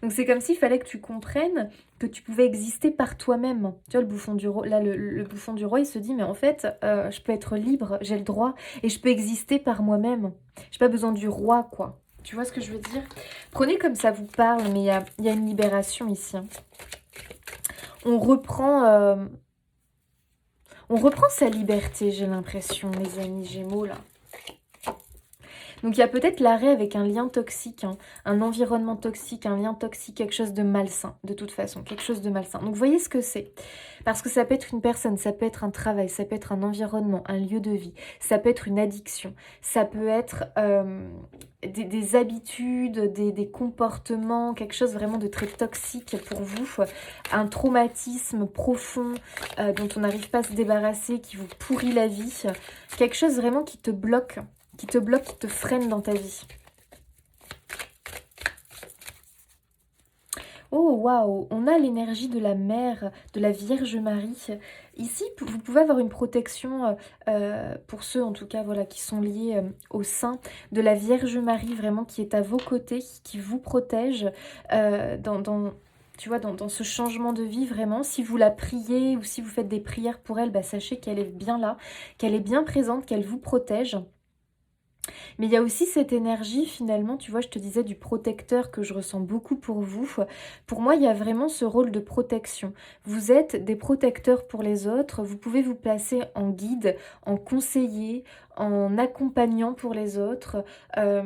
Donc c'est comme s'il fallait que tu comprennes que tu pouvais exister par toi-même. Tu vois, le bouffon du roi, là, le bouffon du roi, il se dit, mais en fait, je peux être libre, j'ai le droit, et je peux exister par moi-même. J'ai pas besoin du roi, quoi. Tu vois ce que je veux dire? Prenez comme ça vous parle, mais il y a une libération ici. Hein. On reprend sa liberté, j'ai l'impression, les amis Gémeaux, là. Donc il y a peut-être l'arrêt avec un lien toxique, hein, un environnement toxique, un lien toxique, quelque chose de malsain, de toute façon, quelque chose de malsain. Donc voyez ce que c'est. Parce que ça peut être une personne, ça peut être un travail, ça peut être un environnement, un lieu de vie, ça peut être une addiction, ça peut être des habitudes, des comportements, quelque chose vraiment de très toxique pour vous, un traumatisme profond dont on n'arrive pas à se débarrasser, qui vous pourrit la vie, quelque chose vraiment qui te bloque, qui te freine dans ta vie. Oh, waouh, on a l'énergie de la mère, de la Vierge Marie. Ici, vous pouvez avoir une protection, pour ceux en tout cas voilà, qui sont liés au sein de la Vierge Marie, vraiment qui est à vos côtés, qui vous protège tu vois, dans ce changement de vie, vraiment. Si vous la priez ou si vous faites des prières pour elle, bah, sachez qu'elle est bien là, qu'elle est bien présente, qu'elle vous protège. Mais il y a aussi cette énergie finalement, tu vois, je te disais du protecteur que je ressens beaucoup pour vous. Pour moi, il y a vraiment ce rôle de protection. Vous êtes des protecteurs pour les autres, vous pouvez vous placer en guide, en conseiller, en accompagnant pour les autres. Euh,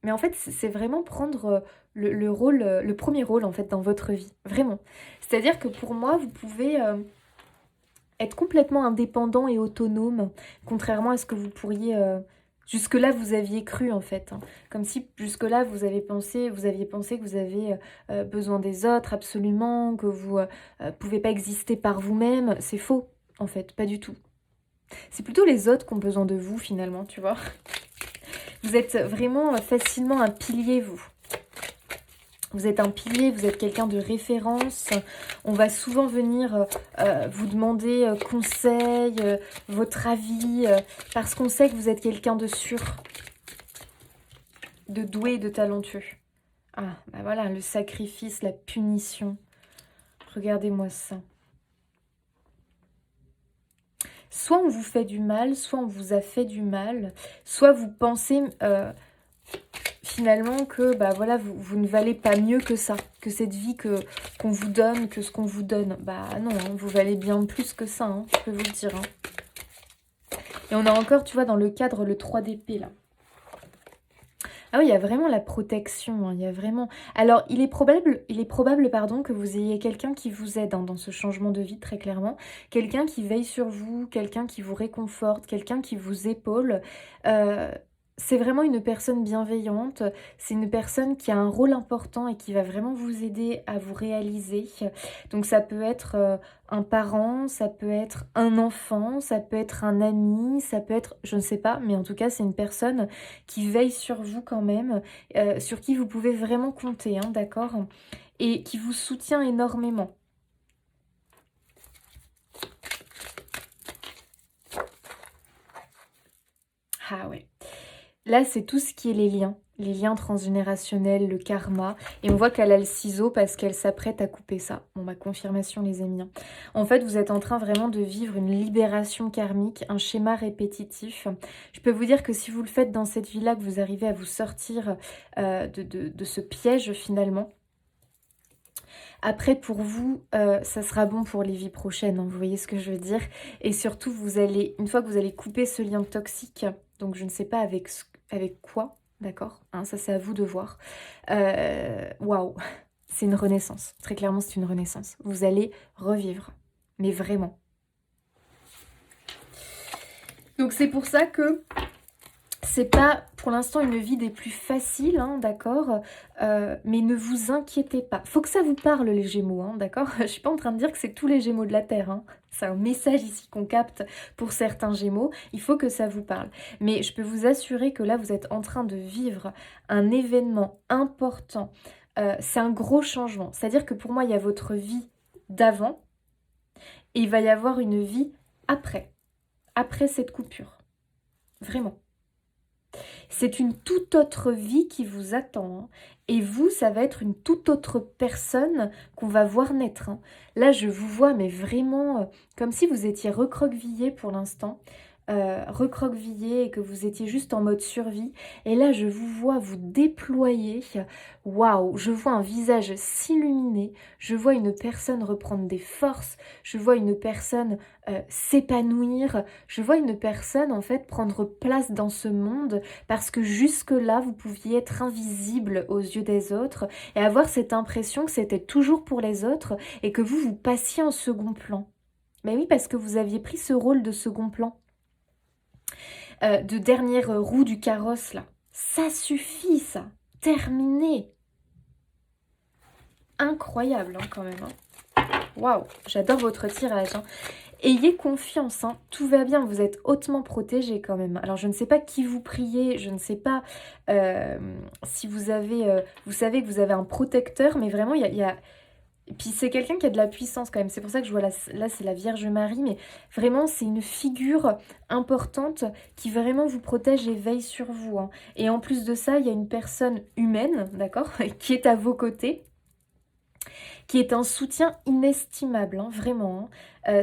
mais en fait, c'est vraiment prendre le rôle, le premier rôle en fait dans votre vie, vraiment. C'est-à-dire que pour moi, vous pouvez être complètement indépendant et autonome, contrairement à ce que vous pourriez jusque-là vous aviez cru en fait, hein. Comme si jusque-là vous aviez pensé que vous avez besoin des autres absolument, que vous pouvez pas exister par vous-même. C'est faux en fait, pas du tout. C'est plutôt les autres qui ont besoin de vous finalement, tu vois. Vous êtes vraiment facilement un pilier, vous. Vous êtes un pilier, vous êtes quelqu'un de référence. On va souvent venir vous demander conseil, votre avis, parce qu'on sait que vous êtes quelqu'un de sûr, de doué, de talentueux. Ah, bah voilà, le sacrifice, la punition. Regardez-moi ça. Soit on vous fait du mal, soit on vous a fait du mal, soit vous pensez finalement que bah voilà, vous ne valez pas mieux que ça, que cette vie qu'on vous donne, que ce qu'on vous donne. Bah non, hein, vous valez bien plus que ça, hein, je peux vous le dire. Hein. Et on a encore, tu vois, dans le cadre, le 3 d'épée, là. Ah oui, il y a vraiment la protection, hein, il y a vraiment... Alors, il est probable, pardon, que vous ayez quelqu'un qui vous aide hein, dans ce changement de vie, très clairement. Quelqu'un qui veille sur vous, quelqu'un qui vous réconforte, quelqu'un qui vous épaule. C'est vraiment une personne bienveillante, c'est une personne qui a un rôle important et qui va vraiment vous aider à vous réaliser. Donc ça peut être un parent, ça peut être un enfant, ça peut être un ami, ça peut être, je ne sais pas, mais en tout cas c'est une personne qui veille sur vous quand même, sur qui vous pouvez vraiment compter, hein, d'accord? Et qui vous soutient énormément. Ah ouais. Là, c'est tout ce qui est les liens transgénérationnels, le karma. Et on voit qu'elle a le ciseau parce qu'elle s'apprête à couper ça. Bon, ma confirmation, les amis. En fait, vous êtes en train vraiment de vivre une libération karmique, un schéma répétitif. Je peux vous dire que si vous le faites dans cette vie-là, que vous arrivez à vous sortir de ce piège finalement, après, pour vous, ça sera bon pour les vies prochaines, hein, vous voyez ce que je veux dire. Et surtout, vous allez, une fois que vous allez couper ce lien toxique, donc je ne sais pas avec quoi, d'accord, hein, ça c'est à vous de voir. Waouh, c'est une renaissance, très clairement c'est une renaissance. Vous allez revivre, mais vraiment. Donc c'est pour ça que c'est pas pour l'instant une vie des plus faciles, hein, d'accord, mais ne vous inquiétez pas. Faut que ça vous parle les Gémeaux, hein, d'accord. Je suis pas en train de dire que c'est tous les Gémeaux de la Terre, hein. C'est un message ici qu'on capte pour certains Gémeaux. Il faut que ça vous parle. Mais je peux vous assurer que là, vous êtes en train de vivre un événement important. C'est un gros changement. C'est-à-dire que pour moi, il y a votre vie d'avant et il va y avoir une vie après cette coupure. Vraiment. C'est une toute autre vie qui vous attend. Hein. Et vous, ça va être une toute autre personne qu'on va voir naître. Hein. Là, je vous vois, mais vraiment comme si vous étiez recroquevillé pour l'instant. Recroquevillé et que vous étiez juste en mode survie. Et là, je vous vois vous déployer. Waouh, je vois un visage s'illuminer. Je vois une personne reprendre des forces. Je vois une personne s'épanouir. Je vois une personne, en fait, prendre place dans ce monde parce que jusque-là, vous pouviez être invisible aux yeux des autres et avoir cette impression que c'était toujours pour les autres et que vous passiez en second plan. Mais oui, parce que vous aviez pris ce rôle de second plan. De dernière roue du carrosse là. Ça suffit ça. Terminé. Incroyable hein, quand même. Hein. Waouh, j'adore votre tirage. Hein. Ayez confiance, hein. Tout va bien, vous êtes hautement protégé quand même. Alors je ne sais pas qui vous priez, je ne sais pas si vous avez... vous savez que vous avez un protecteur, mais vraiment il y a... Et puis c'est quelqu'un qui a de la puissance quand même, c'est pour ça que je vois là c'est la Vierge Marie, mais vraiment c'est une figure importante qui vraiment vous protège et veille sur vous. Hein. Et en plus de ça, il y a une personne humaine, d'accord, qui est à vos côtés. qui est un soutien inestimable, hein, vraiment.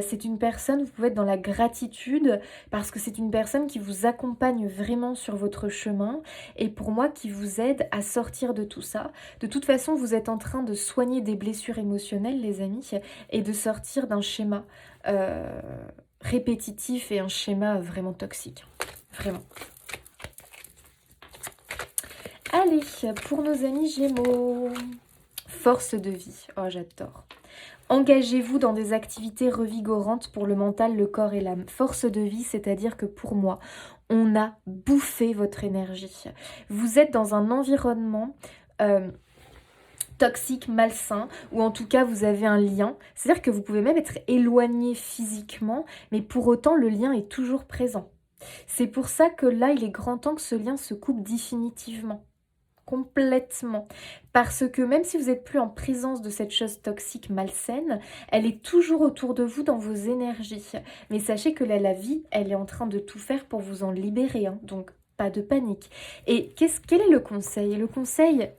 C'est une personne, vous pouvez être dans la gratitude, parce que c'est une personne qui vous accompagne vraiment sur votre chemin, et pour moi, qui vous aide à sortir de tout ça. De toute façon, vous êtes en train de soigner des blessures émotionnelles, les amis, et de sortir d'un schéma répétitif et un schéma vraiment toxique. Vraiment. Allez, pour nos amis Gémeaux, force de vie. Oh, j'adore. Engagez-vous dans des activités revigorantes pour le mental, le corps et l'âme. Force de vie, c'est-à-dire que pour moi, on a bouffé votre énergie. Vous êtes dans un environnement toxique, malsain, ou en tout cas vous avez un lien. C'est-à-dire que vous pouvez même être éloigné physiquement, mais pour autant le lien est toujours présent. C'est pour ça que là, il est grand temps que ce lien se coupe définitivement. Complètement. Parce que même si vous n'êtes plus en présence de cette chose toxique malsaine, elle est toujours autour de vous dans vos énergies. Mais sachez que là, la vie, elle est en train de tout faire pour vous en libérer. Hein. Donc, pas de panique. Et quel est le conseil? Le conseil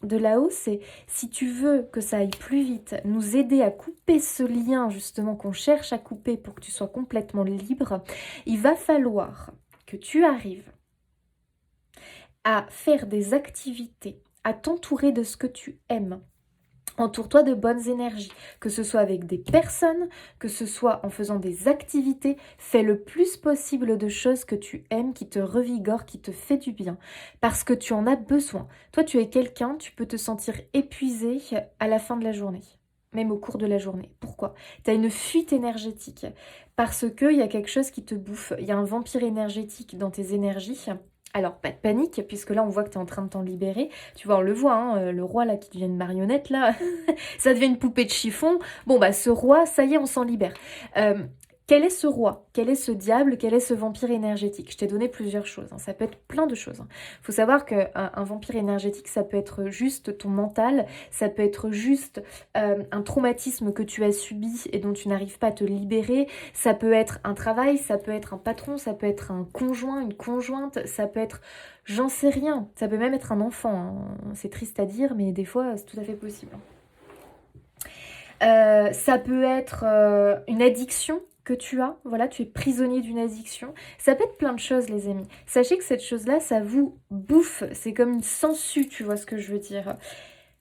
de là-haut, c'est si tu veux que ça aille plus vite, nous aider à couper ce lien justement qu'on cherche à couper pour que tu sois complètement libre, il va falloir que tu arrives à faire des activités, à t'entourer de ce que tu aimes. Entoure-toi de bonnes énergies, que ce soit avec des personnes, que ce soit en faisant des activités. Fais le plus possible de choses que tu aimes, qui te revigorent, qui te fait du bien, parce que tu en as besoin. Toi, tu es quelqu'un, tu peux te sentir épuisé à la fin de la journée, même au cours de la journée. Pourquoi? Tu as une fuite énergétique, parce qu'il y a quelque chose qui te bouffe. Il y a un vampire énergétique dans tes énergies. Alors, pas de panique, puisque là, on voit que tu es en train de t'en libérer. Tu vois, on le voit, hein, le roi, là, qui devient une marionnette, là, ça devient une poupée de chiffon. Bon, bah, ce roi, ça y est, on s'en libère. Quel est ce roi? Quel est ce diable? Quel est ce vampire énergétique? Je t'ai donné plusieurs choses, hein. Ça peut être plein de choses. Il faut savoir qu'un vampire énergétique, ça peut être juste ton mental, ça peut être juste un traumatisme que tu as subi et dont tu n'arrives pas à te libérer, ça peut être un travail, ça peut être un patron, ça peut être un conjoint, une conjointe, ça peut être, j'en sais rien, ça peut même être un enfant. Hein. C'est triste à dire, mais des fois, c'est tout à fait possible. Ça peut être une addiction que tu as, voilà, tu es prisonnier d'une addiction. Ça peut être plein de choses, les amis. Sachez que cette chose-là, ça vous bouffe. C'est comme une sangsue, tu vois ce que je veux dire.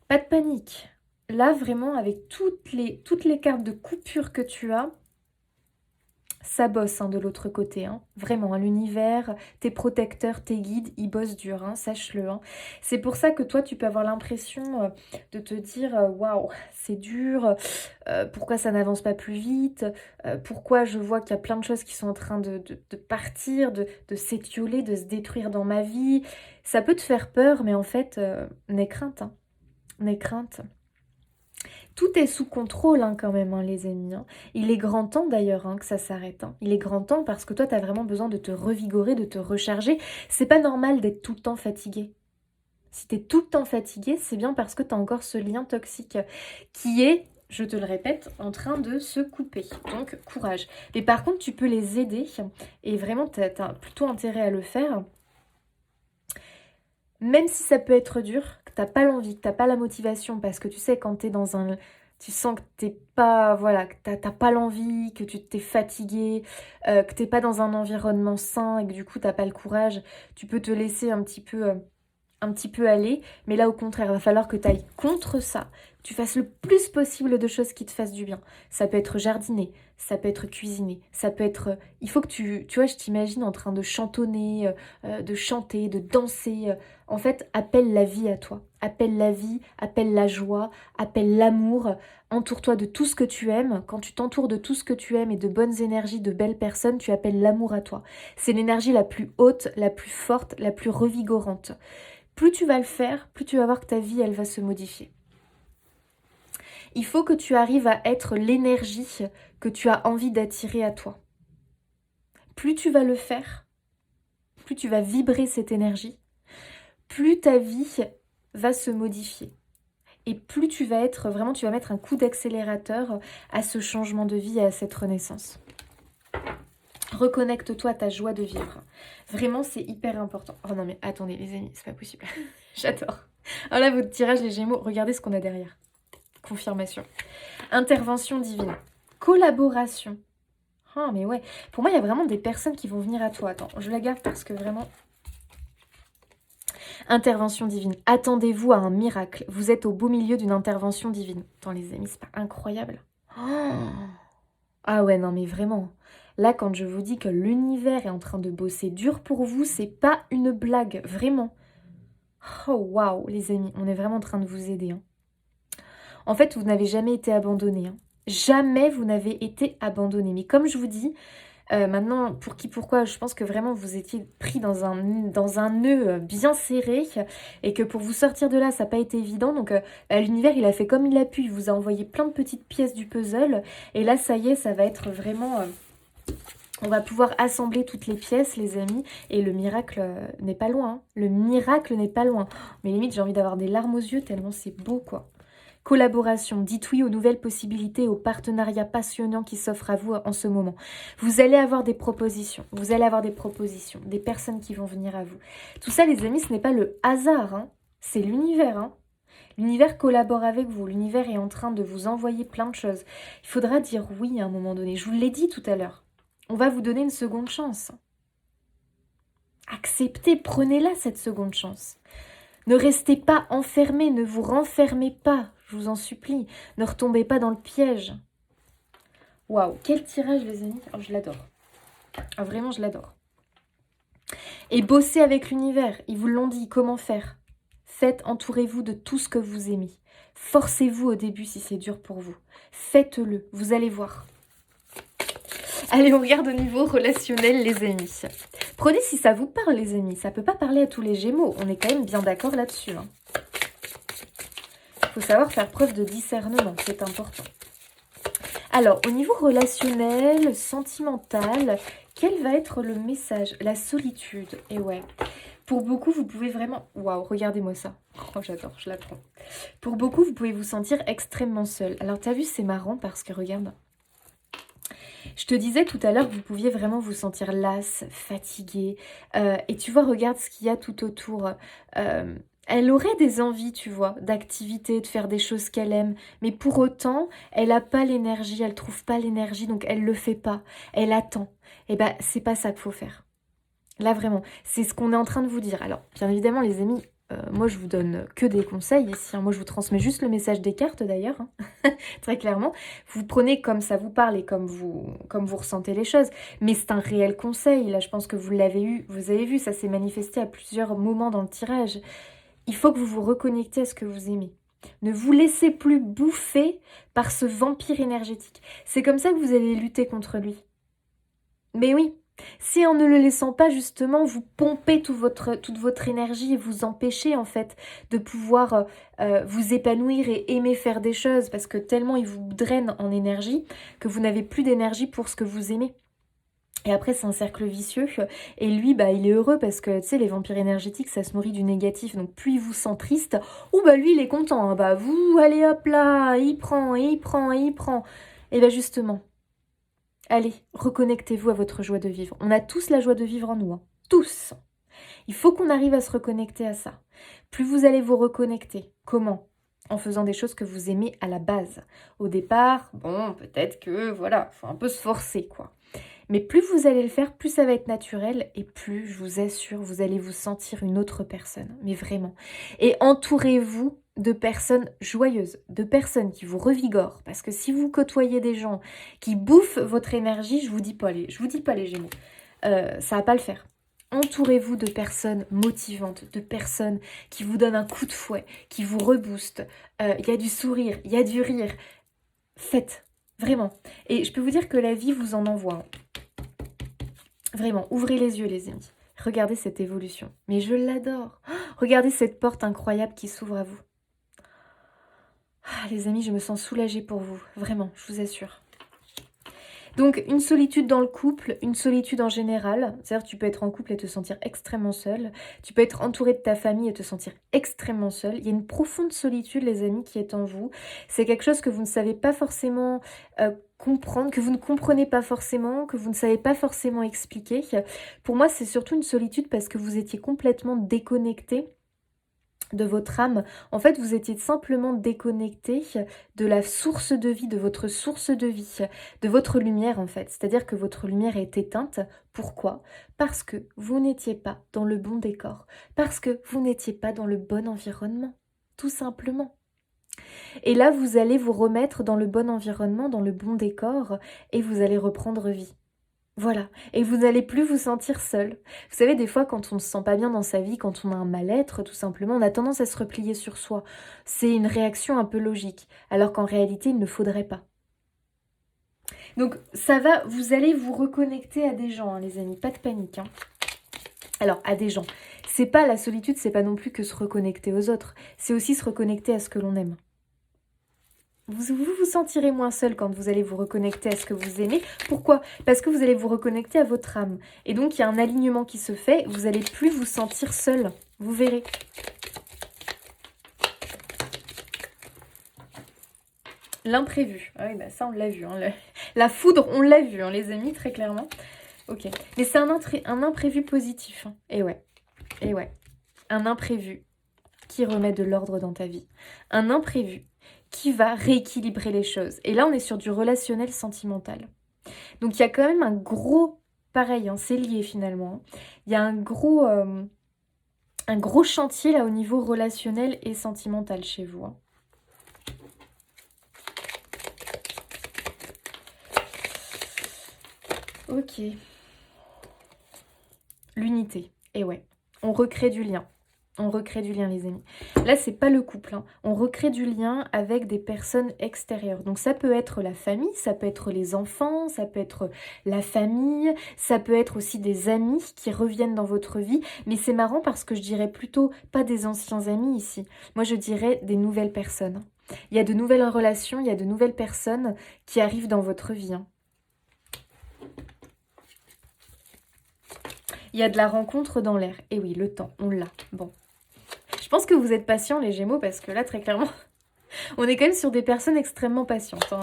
Pas de panique. Là, vraiment, avec toutes les cartes de coupure que tu as, ça bosse hein, de l'autre côté, hein. Vraiment, hein, l'univers, tes protecteurs, tes guides, ils bossent dur, hein, sache-le. Hein. C'est pour ça que toi, tu peux avoir l'impression de te dire waouh, c'est dur, pourquoi ça n'avance pas plus vite, pourquoi je vois qu'il y a plein de choses qui sont en train de partir, de s'étioler, de se détruire dans ma vie. Ça peut te faire peur, mais en fait, n'aie crainte, hein, n'aie crainte. Tout est sous contrôle hein, quand même, hein, les amis. Hein. Il est grand temps d'ailleurs hein, que ça s'arrête. Hein. Il est grand temps parce que toi, tu as vraiment besoin de te revigorer, de te recharger. C'est pas normal d'être tout le temps fatigué. Si tu es tout le temps fatigué, c'est bien parce que tu as encore ce lien toxique qui est, je te le répète, en train de se couper. Donc, courage. Mais par contre, tu peux les aider et vraiment, tu as plutôt intérêt à le faire. Même si ça peut être dur, que t'as pas l'envie, que t'as pas la motivation, parce que tu sais, quand t'es dans un... Tu sens que t'es pas... Voilà, que t'as pas l'envie, que tu t'es fatigué, que t'es pas dans un environnement sain et que du coup t'as pas le courage, tu peux te laisser un petit peu aller, mais là au contraire, il va falloir que tu ailles contre ça, que tu fasses le plus possible de choses qui te fassent du bien. Ça peut être jardiner, ça peut être cuisiner, ça peut être... Il faut que tu vois, je t'imagine en train de chantonner, de chanter, de danser. En fait, appelle la vie à toi. Appelle la vie, appelle la joie, appelle l'amour. Entoure-toi de tout ce que tu aimes. Quand tu t'entoures de tout ce que tu aimes et de bonnes énergies, de belles personnes, tu appelles l'amour à toi. C'est l'énergie la plus haute, la plus forte, la plus revigorante. Plus tu vas le faire, plus tu vas voir que ta vie, elle va se modifier. Il faut que tu arrives à être l'énergie que tu as envie d'attirer à toi. Plus tu vas le faire, plus tu vas vibrer cette énergie, plus ta vie va se modifier. Et plus tu vas être, vraiment, tu vas mettre un coup d'accélérateur à ce changement de vie et à cette renaissance. Reconnecte-toi à ta joie de vivre. Vraiment, c'est hyper important. Oh non, mais attendez, les amis, c'est pas possible. J'adore. Alors là, votre tirage, les Gémeaux, regardez ce qu'on a derrière. confirmation. Intervention divine. Collaboration. Ah, mais ouais. Pour moi, il y a vraiment des personnes qui vont venir à toi. Attends, je la garde parce que vraiment... Intervention divine. Attendez-vous à un miracle. Vous êtes au beau milieu d'une intervention divine. Attends, les amis, c'est pas incroyable? Ah ouais, non, mais vraiment. Là, quand je vous dis que l'univers est en train de bosser dur pour vous, c'est pas une blague. Vraiment. Oh, waouh, les amis. On est vraiment en train de vous aider. Hein. En fait, vous n'avez jamais été abandonné. Hein. Jamais vous n'avez été abandonné. Mais comme je vous dis, maintenant, pour qui, pourquoi, je pense que vraiment vous étiez pris dans un nœud bien serré et que pour vous sortir de là, ça n'a pas été évident. Donc l'univers, il a fait comme il a pu. Il vous a envoyé plein de petites pièces du puzzle. Et là, ça y est, ça va être vraiment... on va pouvoir assembler toutes les pièces, les amis. Et le miracle n'est pas loin. Hein. Le miracle n'est pas loin. Mais limite, j'ai envie d'avoir des larmes aux yeux tellement c'est beau, quoi. Collaboration, dites oui aux nouvelles possibilités, aux partenariats passionnants qui s'offrent à vous en ce moment. Vous allez avoir des propositions, des personnes qui vont venir à vous. Tout ça, les amis, ce n'est pas le hasard, hein. C'est l'univers. Hein. L'univers collabore avec vous, l'univers est en train de vous envoyer plein de choses. Il faudra dire oui à un moment donné, je vous l'ai dit tout à l'heure. On va vous donner une seconde chance. Acceptez, prenez-la cette seconde chance. Ne restez pas enfermés, ne vous renfermez pas, je vous en supplie. Ne retombez pas dans le piège. Waouh, quel tirage les amis, oh, je l'adore. Ah, vraiment, je l'adore. Et bossez avec l'univers, ils vous l'ont dit, comment faire. Faites, entourez-vous de tout ce que vous aimez. Forcez-vous au début si c'est dur pour vous. Faites-le, vous allez voir. Allez, on regarde au niveau relationnel, les amis. Prenez si ça vous parle, les amis. Ça ne peut pas parler à tous les Gémeaux. On est quand même bien d'accord là-dessus. Hein. Faut savoir faire preuve de discernement, c'est important. Alors, au niveau relationnel, sentimental, quel va être le message? La solitude. Et ouais, pour beaucoup, vous pouvez vraiment... Waouh, regardez-moi ça. Oh, j'adore, je la prends. Pour beaucoup, vous pouvez vous sentir extrêmement seul. Alors, t'as vu, c'est marrant parce que, regarde... Je te disais tout à l'heure que vous pouviez vraiment vous sentir lasse, fatiguée. Et tu vois, regarde ce qu'il y a tout autour. Elle aurait des envies, tu vois, d'activité, de faire des choses qu'elle aime. Mais pour autant, elle n'a pas l'énergie, elle trouve pas l'énergie, donc elle le fait pas. Elle attend. Et ben, c'est pas ça qu'il faut faire. Là, vraiment, c'est ce qu'on est en train de vous dire. Alors, bien évidemment, les amis, moi, je vous donne que des conseils ici. Hein. Moi, je vous transmets juste le message des cartes, d'ailleurs. Hein. Très clairement. Vous prenez comme ça vous parle et comme vous ressentez les choses. Mais c'est un réel conseil. Là, je pense que vous l'avez eu. Vous avez vu, ça s'est manifesté à plusieurs moments dans le tirage. Il faut que vous vous reconnectez à ce que vous aimez. Ne vous laissez plus bouffer par ce vampire énergétique. C'est comme ça que vous allez lutter contre lui. Mais oui. Si en ne le laissant pas, justement, vous pompez toute votre énergie et vous empêchez, en fait, de pouvoir vous épanouir et aimer faire des choses parce que tellement il vous draine en énergie que vous n'avez plus d'énergie pour ce que vous aimez. Et après, c'est un cercle vicieux. Et lui, bah, il est heureux parce que, tu sais, les vampires énergétiques, ça se nourrit du négatif. Donc, plus il vous sent triste, ou bah, lui, il est content. Hein. Bah, vous, allez hop là, il prend. Et bah, justement... Allez, reconnectez-vous à votre joie de vivre. On a tous la joie de vivre en nous. Hein. Tous. Il faut qu'on arrive à se reconnecter à ça. Plus vous allez vous reconnecter. Comment? En faisant des choses que vous aimez à la base. Au départ, bon, peut-être que, voilà, faut un peu se forcer, quoi. Mais plus vous allez le faire, plus ça va être naturel et plus, je vous assure, vous allez vous sentir une autre personne. Mais vraiment. Et entourez-vous de personnes joyeuses, de personnes qui vous revigorent. Parce que si vous côtoyez des gens qui bouffent votre énergie, je vous dis pas les Gémeaux, ça va pas le faire. Entourez-vous de personnes motivantes, de personnes qui vous donnent un coup de fouet, qui vous reboostent. Il y a du sourire, il y a du rire. Faites, vraiment. Et je peux vous dire que la vie vous en envoie. Hein. Vraiment, ouvrez les yeux les amis. Regardez cette évolution. Mais je l'adore. Regardez cette porte incroyable qui s'ouvre à vous. Ah, les amis, je me sens soulagée pour vous. Vraiment, je vous assure. Donc, une solitude dans le couple, une solitude en général. C'est-à-dire tu peux être en couple et te sentir extrêmement seul. Tu peux être entouré de ta famille et te sentir extrêmement seul. Il y a une profonde solitude, les amis, qui est en vous. C'est quelque chose que vous ne savez pas forcément comprendre, que vous ne comprenez pas forcément, que vous ne savez pas forcément expliquer. Pour moi, c'est surtout une solitude parce que vous étiez complètement déconnecté de votre âme. En fait, vous étiez simplement déconnecté de la source de vie, de votre source de vie, de votre lumière en fait. C'est-à-dire que votre lumière est éteinte. Pourquoi? Parce que vous n'étiez pas dans le bon décor. Parce que vous n'étiez pas dans le bon environnement. Tout simplement. Et là, vous allez vous remettre dans le bon environnement, dans le bon décor, et vous allez reprendre vie. Voilà, et vous n'allez plus vous sentir seul. Vous savez, des fois, quand on ne se sent pas bien dans sa vie, quand on a un mal-être, tout simplement, on a tendance à se replier sur soi. C'est une réaction un peu logique, alors qu'en réalité, il ne faudrait pas. Donc, ça va, vous allez vous reconnecter à des gens, hein, les amis, pas de panique. Hein. Alors, à des gens. C'est pas la solitude, c'est pas non plus que se reconnecter aux autres, c'est aussi se reconnecter à ce que l'on aime. Vous sentirez moins seul quand vous allez vous reconnecter à ce que vous aimez. Pourquoi? Parce que vous allez vous reconnecter à votre âme. Et donc, il y a un alignement qui se fait. Vous n'allez plus vous sentir seul. Vous verrez. L'imprévu. Ah oui, bah ça, on l'a vu. Hein. La foudre, on l'a vu, hein, les amis, très clairement. Ok. Mais c'est un imprévu positif. Hein. Et ouais. Et ouais. Un imprévu qui remet de l'ordre dans ta vie. Un imprévu qui va rééquilibrer les choses. Et là, on est sur du relationnel sentimental. Donc, il y a quand même un gros... Pareil, hein, c'est lié finalement. Il y a un gros chantier là au niveau relationnel et sentimental chez vous. Hein. Ok. L'unité. Et ouais, on recrée du lien. On recrée du lien, les amis. Là, c'est pas le couple. Hein. On recrée du lien avec des personnes extérieures. Donc, ça peut être la famille, ça peut être les enfants, ça peut être la famille, ça peut être aussi des amis qui reviennent dans votre vie. Mais c'est marrant parce que je dirais plutôt pas des anciens amis ici. Moi, je dirais des nouvelles personnes. Il y a de nouvelles relations, il y a de nouvelles personnes qui arrivent dans votre vie. Hein. Il y a de la rencontre dans l'air. Et oui, le temps, on l'a. Bon. Je pense que vous êtes patients, les Gémeaux, parce que là, très clairement, on est quand même sur des personnes extrêmement patientes. Hein.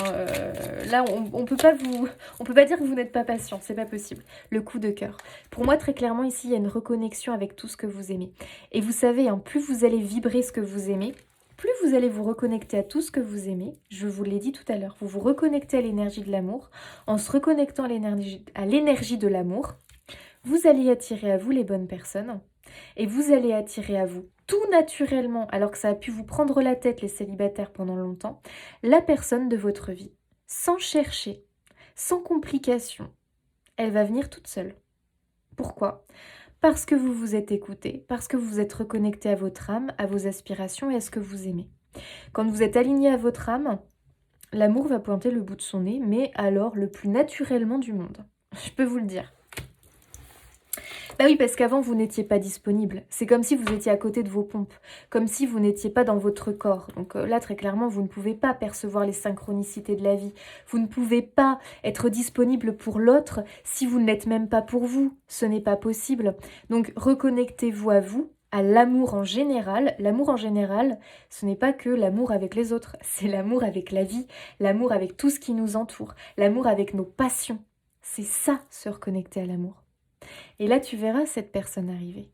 Là, on peut pas dire que vous n'êtes pas patient, c'est pas possible. Le coup de cœur. Pour moi, très clairement, ici, il y a une reconnexion avec tout ce que vous aimez. Et vous savez, hein, plus vous allez vibrer ce que vous aimez, plus vous allez vous reconnecter à tout ce que vous aimez. Je vous l'ai dit tout à l'heure, vous vous reconnectez à l'énergie de l'amour. En se reconnectant à l'énergie de l'amour, vous allez attirer à vous les bonnes personnes. Et vous allez attirer à vous tout naturellement, alors que ça a pu vous prendre la tête les célibataires pendant longtemps, la personne de votre vie, sans chercher, sans complication. Elle va venir toute seule. Pourquoi? Parce que vous vous êtes écouté, parce que vous vous êtes reconnecté à votre âme, à vos aspirations et à ce que vous aimez. Quand vous êtes aligné à votre âme, l'amour va pointer le bout de son nez, mais alors le plus naturellement du monde. Je peux vous le dire. Bah oui, parce qu'avant, vous n'étiez pas disponible. C'est comme si vous étiez à côté de vos pompes, comme si vous n'étiez pas dans votre corps. Donc là, très clairement, vous ne pouvez pas percevoir les synchronicités de la vie. Vous ne pouvez pas être disponible pour l'autre si vous ne l'êtes même pas pour vous. Ce n'est pas possible. Donc, reconnectez-vous à vous, à l'amour en général. L'amour en général, ce n'est pas que l'amour avec les autres. C'est l'amour avec la vie, l'amour avec tout ce qui nous entoure, l'amour avec nos passions. C'est ça, se reconnecter à l'amour. Et là, tu verras cette personne arriver.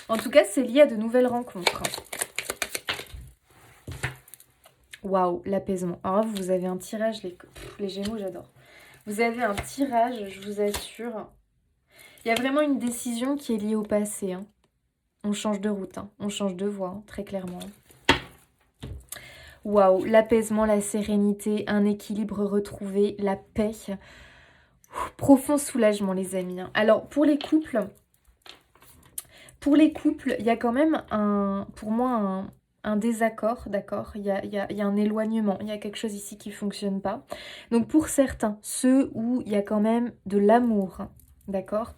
En tout cas, c'est lié à de nouvelles rencontres. Waouh, l'apaisement. Alors là, vous avez un tirage, les Gémeaux, j'adore. Vous avez un tirage, je vous assure. Il y a vraiment une décision qui est liée au passé. Hein. On change de route, hein. On change de voie, hein, très clairement. Waouh, l'apaisement, la sérénité, un équilibre retrouvé, la paix. Profond soulagement, les amis. Alors, pour les couples, il y a quand même pour moi un désaccord, d'accord? Il y a un éloignement, il y a quelque chose ici qui ne fonctionne pas. Donc, pour certains, ceux où il y a quand même de l'amour, d'accord?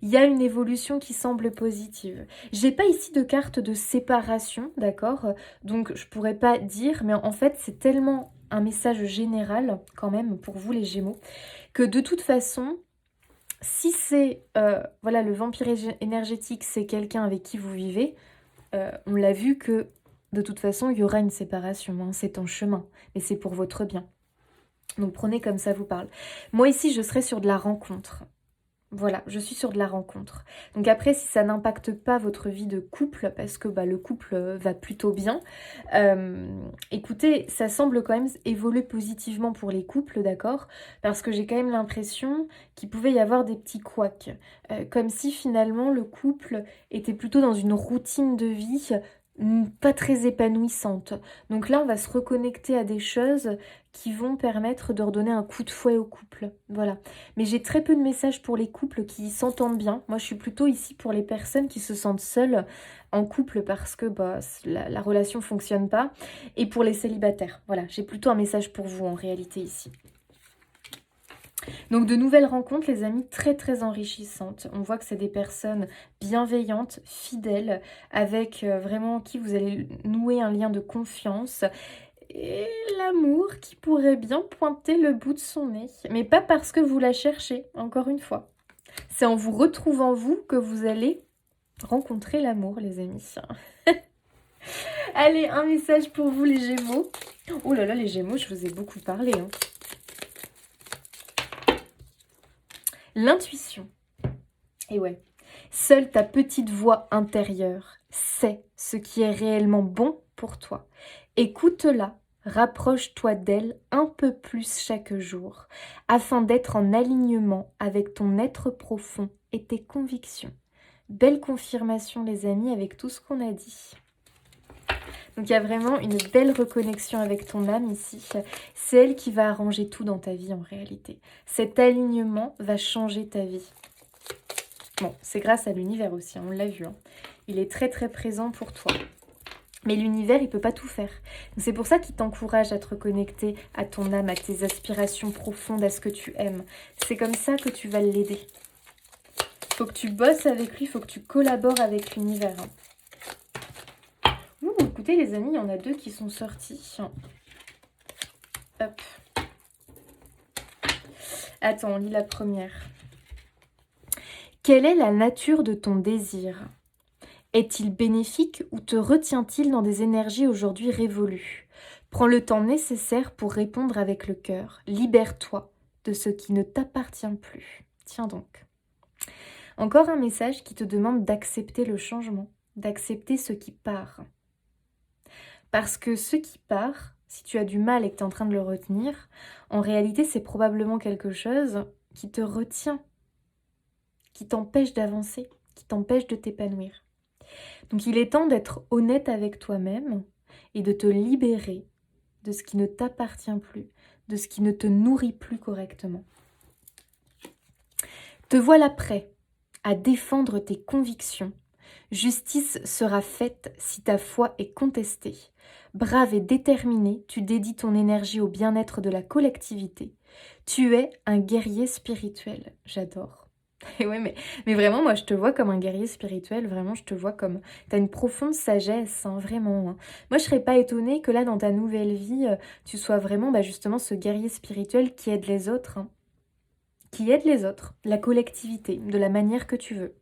Il y a une évolution qui semble positive. J'ai pas ici de carte de séparation, d'accord? Donc, je pourrais pas dire, mais en fait, c'est tellement un message général, quand même, pour vous, les Gémeaux, que de toute façon, si c'est, voilà, le vampire énergétique, c'est quelqu'un avec qui vous vivez, on l'a vu que, de toute façon, il y aura une séparation, hein, c'est en chemin, mais c'est pour votre bien. Donc prenez comme ça vous parle. Moi ici, je serai sur de la rencontre. Voilà, je suis sur de la rencontre. Donc après, si ça n'impacte pas votre vie de couple, parce que le couple va plutôt bien, écoutez, ça semble quand même évoluer positivement pour les couples, d'accord? Parce que j'ai quand même l'impression qu'il pouvait y avoir des petits couacs. Comme si finalement le couple était plutôt dans une routine de vie pas très épanouissante. Donc là, on va se reconnecter à des choses qui vont permettre de redonner un coup de fouet au couple. Voilà. Mais j'ai très peu de messages pour les couples qui s'entendent bien. Moi, je suis plutôt ici pour les personnes qui se sentent seules en couple parce que la relation fonctionne pas. Et pour les célibataires. Voilà, j'ai plutôt un message pour vous en réalité ici. Donc de nouvelles rencontres, les amis, très très enrichissantes. On voit que c'est des personnes bienveillantes, fidèles, avec vraiment qui vous allez nouer un lien de confiance. Et l'amour qui pourrait bien pointer le bout de son nez. Mais pas parce que vous la cherchez, encore une fois. C'est en vous retrouvant vous que vous allez rencontrer l'amour, les amis. Allez, un message pour vous, les Gémeaux. Oh là là, les Gémeaux, je vous ai beaucoup parlé. L'intuition. Et ouais, seule ta petite voix intérieure sait ce qui est réellement bon pour toi. Écoute-la, rapproche-toi d'elle un peu plus chaque jour, afin d'être en alignement avec ton être profond et tes convictions. Belle confirmation, les amis, avec tout ce qu'on a dit. Donc il y a vraiment une belle reconnexion avec ton âme ici. C'est elle qui va arranger tout dans ta vie en réalité. Cet alignement va changer ta vie. Bon, c'est grâce à l'univers aussi, on l'a vu. Il est très très présent pour toi. Mais l'univers, il ne peut pas tout faire. C'est pour ça qu'il t'encourage à te reconnecter à ton âme, à tes aspirations profondes, à ce que tu aimes. C'est comme ça que tu vas l'aider. Il faut que tu bosses avec lui, il faut que tu collabores avec l'univers. Écoutez les amis, il y en a deux qui sont sortis. Hop. Attends, on lit la première. Quelle est la nature de ton désir ? Est-il bénéfique ou te retient-il dans des énergies aujourd'hui révolues ? Prends le temps nécessaire pour répondre avec le cœur. Libère-toi de ce qui ne t'appartient plus. Tiens donc. Encore un message qui te demande d'accepter le changement, d'accepter ce qui part. Parce que ce qui part, si tu as du mal et que tu es en train de le retenir, en réalité, c'est probablement quelque chose qui te retient, qui t'empêche d'avancer, qui t'empêche de t'épanouir. Donc il est temps d'être honnête avec toi-même et de te libérer de ce qui ne t'appartient plus, de ce qui ne te nourrit plus correctement. Te voilà prêt à défendre tes convictions. Justice sera faite si ta foi est contestée. Brave et déterminé, tu dédies ton énergie au bien-être de la collectivité. Tu es un guerrier spirituel. J'adore. Et ouais, mais vraiment, moi, je te vois comme un guerrier spirituel. Vraiment, je te vois comme... Tu as une profonde sagesse, vraiment. Moi, je ne serais pas étonnée que là, dans ta nouvelle vie, tu sois vraiment justement ce guerrier spirituel qui aide les autres. Qui aide les autres, la collectivité, de la manière que tu veux.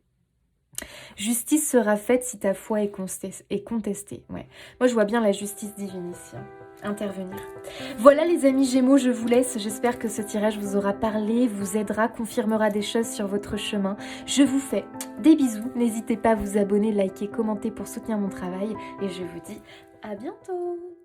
Justice sera faite si ta foi est contestée. Ouais. Moi, je vois bien la justice divine ici, intervenir. Voilà les amis Gémeaux, je vous laisse. J'espère que ce tirage vous aura parlé, vous aidera, confirmera des choses sur votre chemin. Je vous fais des bisous. N'hésitez pas à vous abonner, liker, commenter pour soutenir mon travail. Et je vous dis à bientôt.